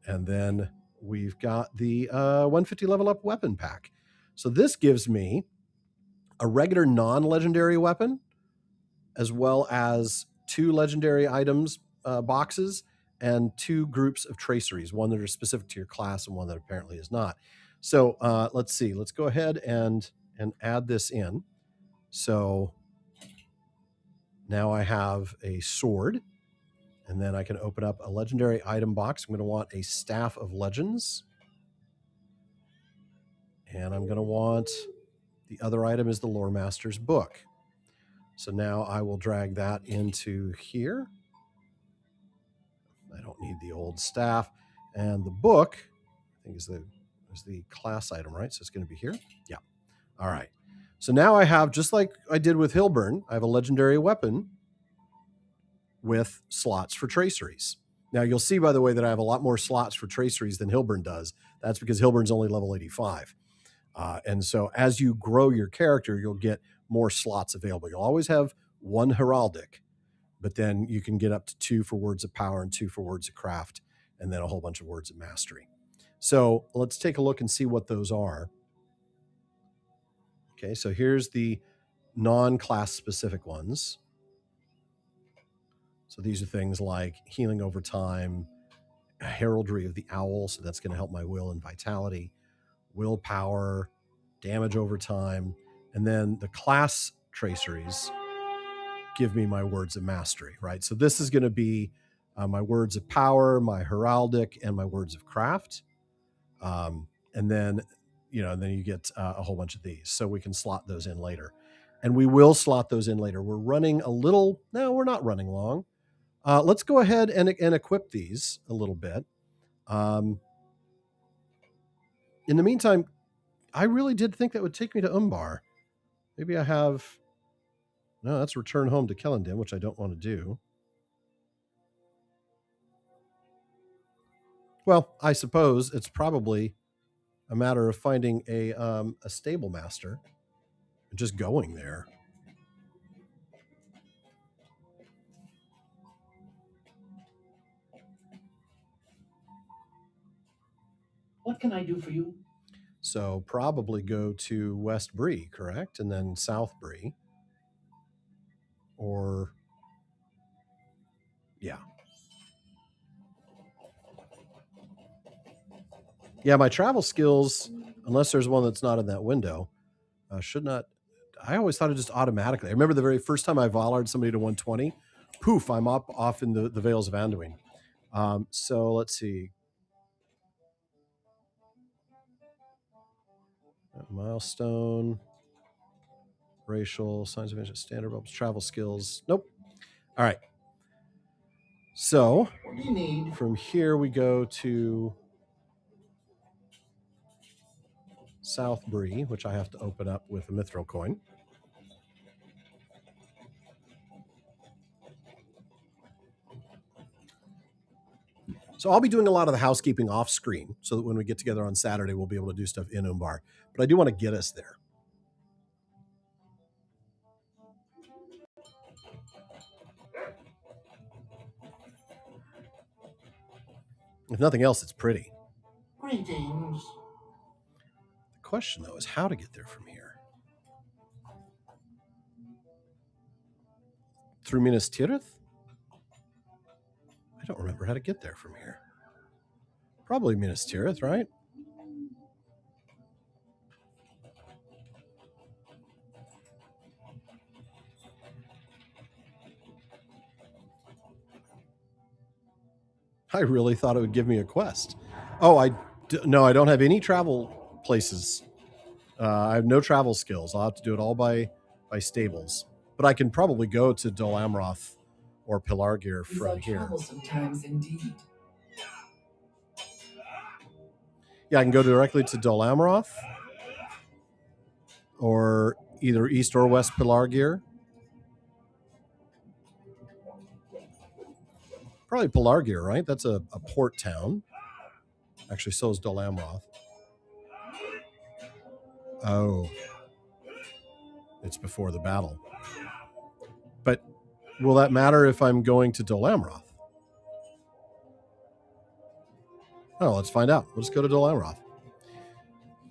And then we've got the 150 level up weapon pack. So this gives me a regular non-legendary weapon, as well as 2 legendary items boxes and 2 groups of traceries, one that are specific to your class and one that apparently is not. So let's see. Let's go ahead and add this in. So now I have a sword, and then I can open up a legendary item box. I'm going to want a Staff of Legends. And I'm going to want, the other item is the Lore Master's Book. So now I will drag that into here. I don't need the old staff. And the book, I think is the class item, right? So it's going to be here. Yeah. All right. So now I have, just like I did with Hilbern, I have a legendary weapon with slots for traceries. Now you'll see, by the way, that I have a lot more slots for traceries than Hilbern does. That's because Hilbern's only level 85. And so as you grow your character, you'll get more slots available. You'll always have one heraldic, but then you can get up to 2 for words of power and 2 for words of craft, and then a whole bunch of words of mastery. So let's take a look and see what those are. Okay, so here's the non-class specific ones. So these are things like healing over time, heraldry of the owl, so that's going to help my will and vitality, willpower, damage over time, and then the class traceries give me my words of mastery, right? So this is going to be my words of power, my heraldic, and my words of craft. And then, then you get a whole bunch of these. So we can slot those in later. And we will slot those in later. We're running a little, no, we're not running long. Let's go ahead and equip these a little bit. In the meantime, I really did think that would take me to Umbar. Maybe I have, no, that's return home to Kellendin, which I don't want to do. Well, I suppose it's probably a matter of finding a stable master and just going there. What can I do for you? So probably go to West Bree, correct? And then South Bree. Or, yeah. Yeah, my travel skills, unless there's one that's not in that window, should not. I always thought it just automatically. I remember the very first time I Valared somebody to 120, poof, I'm off in the Vales of Anduin. So let's see. Milestone, racial, signs of interest, standard bulbs, travel skills. Nope. All right. So What do you need? From here we go to South Bree, which I have to open up with a mithril coin. So I'll be doing a lot of the housekeeping off screen so that when we get together on Saturday, we'll be able to do stuff in Umbar. But I do want to get us there. If nothing else, it's pretty. Greetings. The question, though, is how to get there from here. Through Minas Tirith? I don't remember how to get there from here. Probably Minas Tirith, right? I really thought it would give me a quest. Oh, no, I don't have any travel places. I have no travel skills. I'll have to do it all by stables. But I can probably go to Dol Amroth or Pelargir from here. Troublesome times indeed. Yeah, I can go directly to Dol Amroth or either East or West Pelargir. Probably Pelargir, right? That's a port town. Actually, so is Dol Amroth. Oh. It's before the battle. But will that matter if I'm going to Dol Amroth? Oh, let's find out. Let's go to Dol Amroth.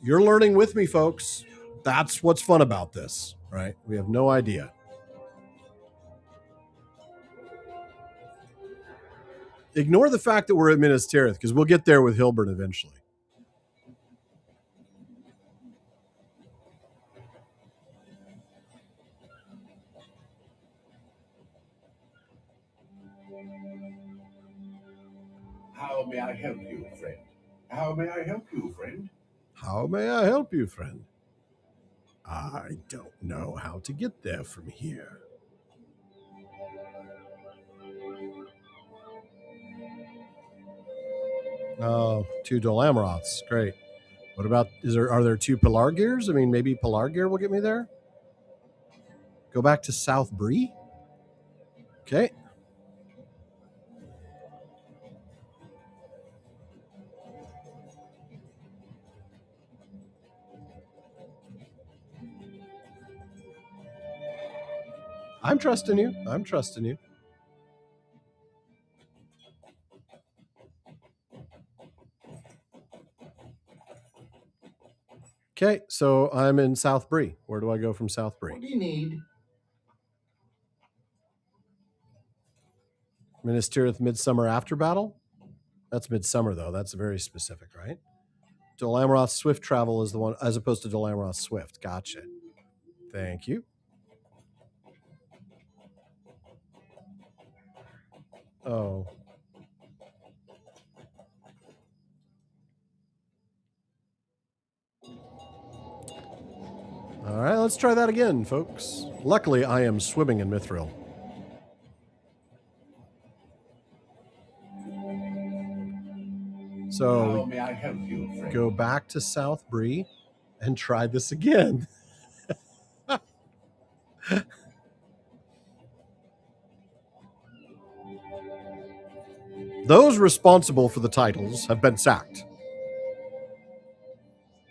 You're learning with me, folks. That's what's fun about this, right? We have no idea. Ignore the fact that we're at Minas Tirith, because we'll get there with Hilbern eventually. How may I help you, friend? How may I help you, friend? How may I help you, friend? I don't know how to get there from here. Oh, 2 Dol Amroths. Great. What about, are there 2 Pelargirs? I mean, maybe Pelargir will get me there? Go back to South Bree? Okay. I'm trusting you. I'm trusting you. Okay, so I'm in South Bree. Where do I go from South Bree? What do you need? Ministereth Midsummer After Battle? That's Midsummer, though. That's very specific, right? Dol Amroth Swift Travel is the one, as opposed to Dol Amroth Swift. Gotcha. Thank you. Oh. All right, let's try that again, folks. Luckily, I am swimming in Mithril. So How may I help you, friend? go back to South Bree and try this again. Those responsible for the titles have been sacked.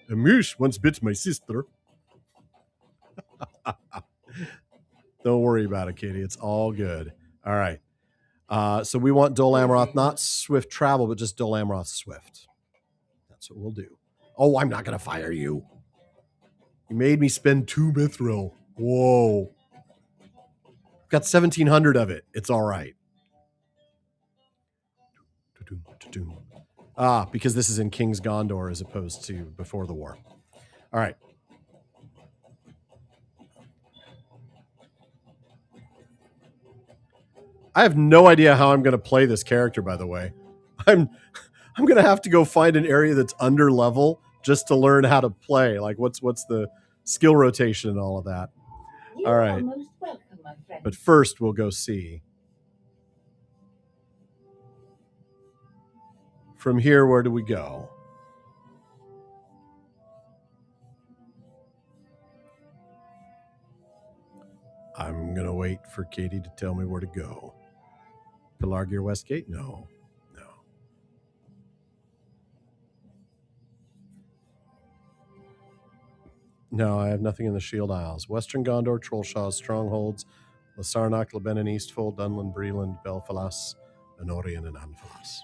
A moose once bit my sister. Don't worry about it, Katie. It's all good. All right. So we want Dol Amroth, not Swift Travel, but just Dol Amroth Swift. That's what we'll do. Oh, I'm not going to fire you. You made me spend 2 mithril. Whoa. Got 1,700 of it. It's all right. Because this is in King's Gondor as opposed to before the war. All right. I have no idea how I'm going to play this character, by the way. I'm going to have to go find an area that's under level just to learn how to play. Like what's the skill rotation and all of that. You all right. are most welcome, my friend. But first we'll go see. From here, where do we go? I'm going to wait for Katie to tell me where to go. Pelargir Westgate? No. No, I have nothing in the Shield Isles. Western Gondor, Trollshaw, Strongholds, Lasarnak, Lebanon, Eastfold, Dunland, Breland, Belfalas, Anorian, and Anfalas.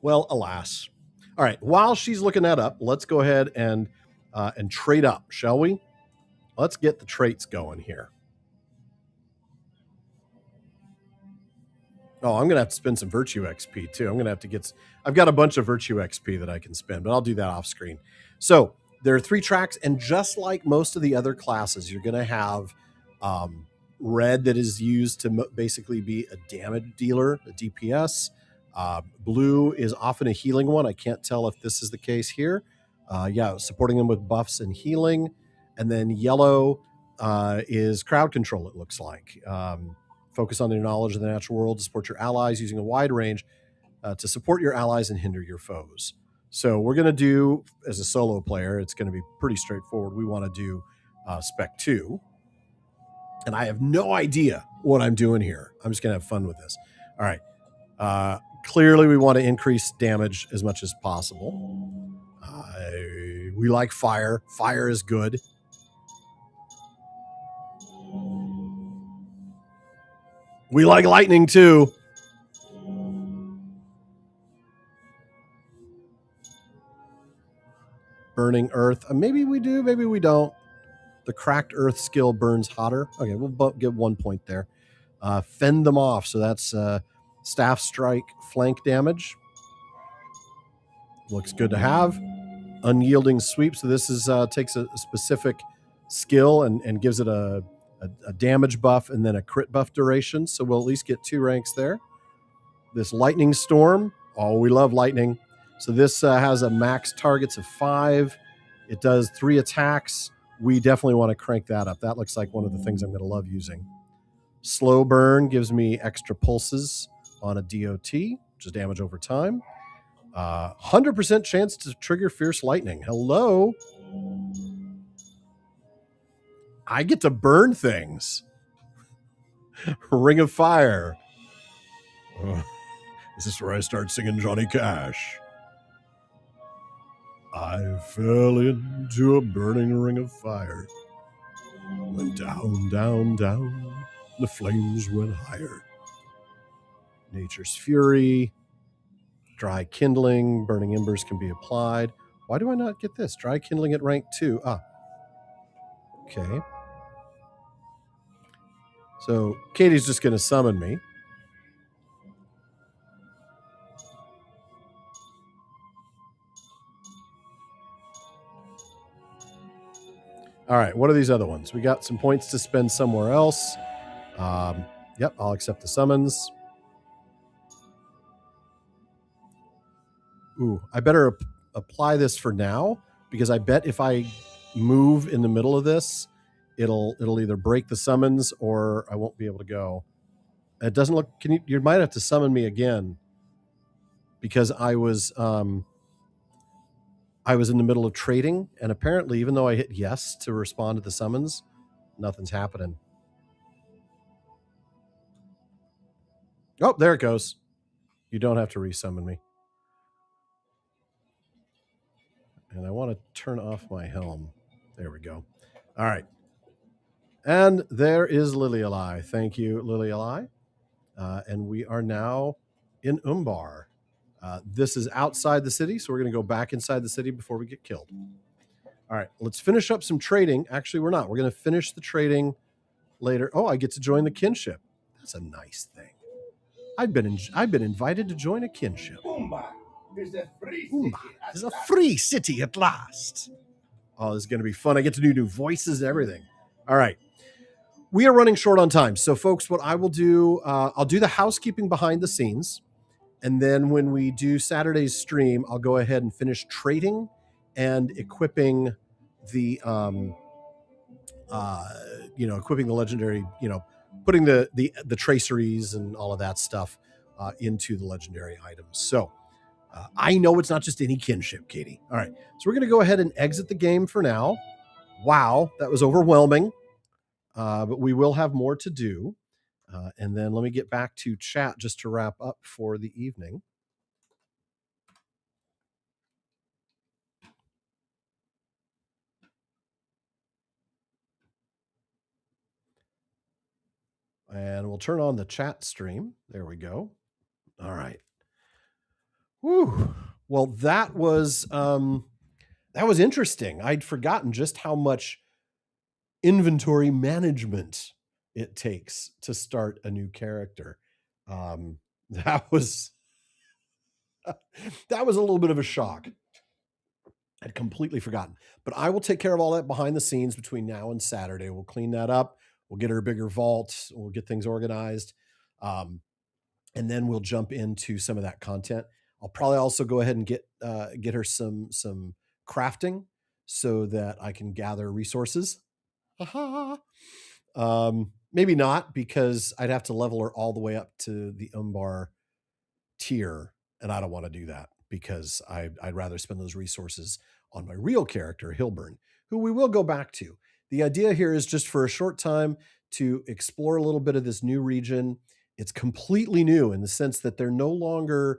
Well, alas. All right, while she's looking that up, let's go ahead and trade up, shall we? Let's get the traits going here. Oh, I'm going to have to spend some Virtue XP, too. I'm going to have to get... I've got a bunch of Virtue XP that I can spend, but I'll do that off screen. So there are 3 tracks, and just like most of the other classes, you're going to have red that is used to basically be a damage dealer, a DPS. Blue is often a healing one. I can't tell if this is the case here. Supporting them with buffs and healing. And then yellow is crowd control, it looks like. Focus on your knowledge of the natural world to support your allies using a wide range to support your allies and hinder your foes. So we're going to do, as a solo player, it's going to be pretty straightforward. We want to do Spec 2. And I have no idea what I'm doing here. I'm just going to have fun with this. All right. Clearly, we want to increase damage as much as possible. We like fire. Fire is good. We like lightning, too. Burning earth. Maybe we do, maybe we don't. The cracked earth skill burns hotter. Okay, we'll get 1 point there. Fend them off. So that's staff strike flank damage. Looks good to have. Unyielding sweep. So this is takes a specific skill and gives it a damage buff and then a crit buff duration. So we'll at least get 2 ranks there. This lightning storm. Oh, we love lightning. So this has a max targets of 5. It does 3 attacks. We definitely want to crank that up. That looks like one of the things I'm going to love using. Slow burn gives me extra pulses on a DOT, which is damage over time. 100% chance to trigger fierce lightning. Hello. I get to burn things. Ring of Fire. Is this where I start singing Johnny Cash? I fell into a burning ring of fire. Went down, down, down. The flames went higher. Nature's fury. Dry kindling. Burning embers can be applied. Why do I not get this? Dry kindling at rank 2. Okay. So Katie's just going to summon me. All right, what are these other ones? We got some points to spend somewhere else. Yep, I'll accept the summons. Ooh, I better apply this for now, because I bet if I move in the middle of this, it'll either break the summons or I won't be able to go. It doesn't look. You might have to summon me again, because I was in the middle of trading, and apparently, even though I hit yes to respond to the summons, nothing's happening. Oh, there it goes. You don't have to resummon me. And I want to turn off my helm. There we go. All right. And there is Lilialai. Thank you, Lilialai. And we are now in Umbar. This is outside the city, so we're going to go back inside the city before we get killed. All right, let's finish up some trading. Actually, we're not. We're going to finish the trading later. Oh, I get to join the kinship. That's a nice thing. I've been invited to join a kinship. Umbar is a free city. Umbar is a free city at last. Oh, this is going to be fun. I get to do new voices and everything. All right. We are running short on time. So, folks, what I will do, I'll do the housekeeping behind the scenes. And then when we do Saturday's stream, I'll go ahead and finish trading and equipping the, equipping the legendary, putting the traceries and all of that stuff into the legendary items. So I know it's not just any kinship, Katie. All right. So we're going to go ahead and exit the game for now. Wow, that was overwhelming. But we will have more to do. And then let me get back to chat just to wrap up for the evening. And we'll turn on the chat stream. There we go. All right. Whew. Well, that was interesting. I'd forgotten just how much inventory management it takes to start a new character. That was a little bit of a shock. I'd completely forgotten. But I will take care of all that behind the scenes between now and Saturday. We'll clean that up. We'll get her a bigger vault. We'll get things organized. And then we'll jump into some of that content. I'll probably also go ahead and get her some crafting so that I can gather resources. Maybe not, because I'd have to level her all the way up to the Umbar tier, and I don't want to do that, because I'd rather spend those resources on my real character, Hilbern, who we will go back to. The idea here is just for a short time to explore a little bit of this new region. It's completely new in the sense that they're no longer,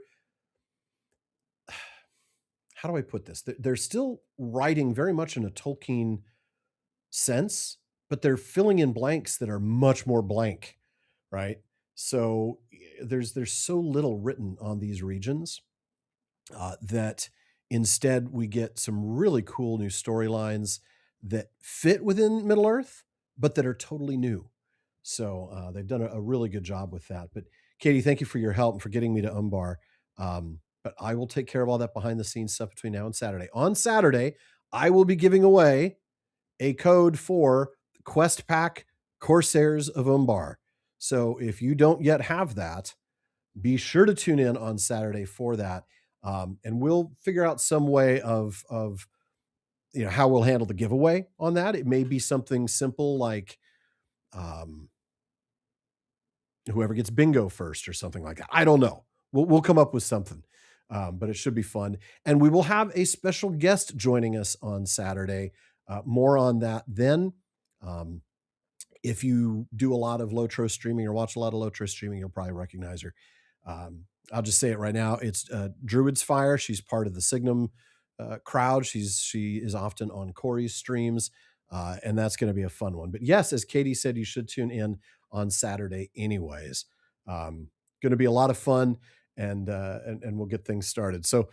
how do I put this? They're still writing very much in a Tolkien sense, but they're filling in blanks that are much more blank, right? So there's so little written on these regions that instead we get some really cool new storylines that fit within Middle Earth, but that are totally new. So they've done a really good job with that. But Katie, thank you for your help and for getting me to Umbar. But I will take care of all that behind the scenes stuff between now and Saturday. On Saturday, I will be giving away a code for Quest Pack Corsairs of Umbar. So if you don't yet have that, be sure to tune in on Saturday for that. And we'll figure out some way of how we'll handle the giveaway on that. It may be something simple like whoever gets bingo first or something like that. I don't know. We'll come up with something. But it should be fun. And we will have a special guest joining us on Saturday. More on that then. If you do a lot of Lotro streaming or watch a lot of Lotro streaming, you'll probably recognize her. I'll just say it right now. It's Druid's Fire. She's part of the Signum crowd. She is often on Corey's streams, and that's going to be a fun one. But yes, as Katie said, you should tune in on Saturday anyways. Going to be a lot of fun, and we'll get things started. So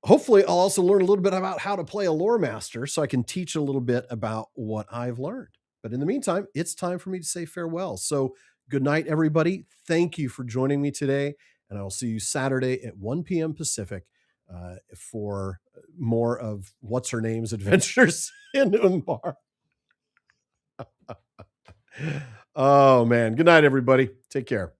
hopefully I'll also learn a little bit about how to play a lore master so I can teach a little bit about what I've learned. But in the meantime, it's time for me to say farewell. So good night, everybody. Thank you for joining me today. And I will see you Saturday at 1 p.m. Pacific for more of What's Her Name's adventures in Umbar. Oh, man. Good night, everybody. Take care.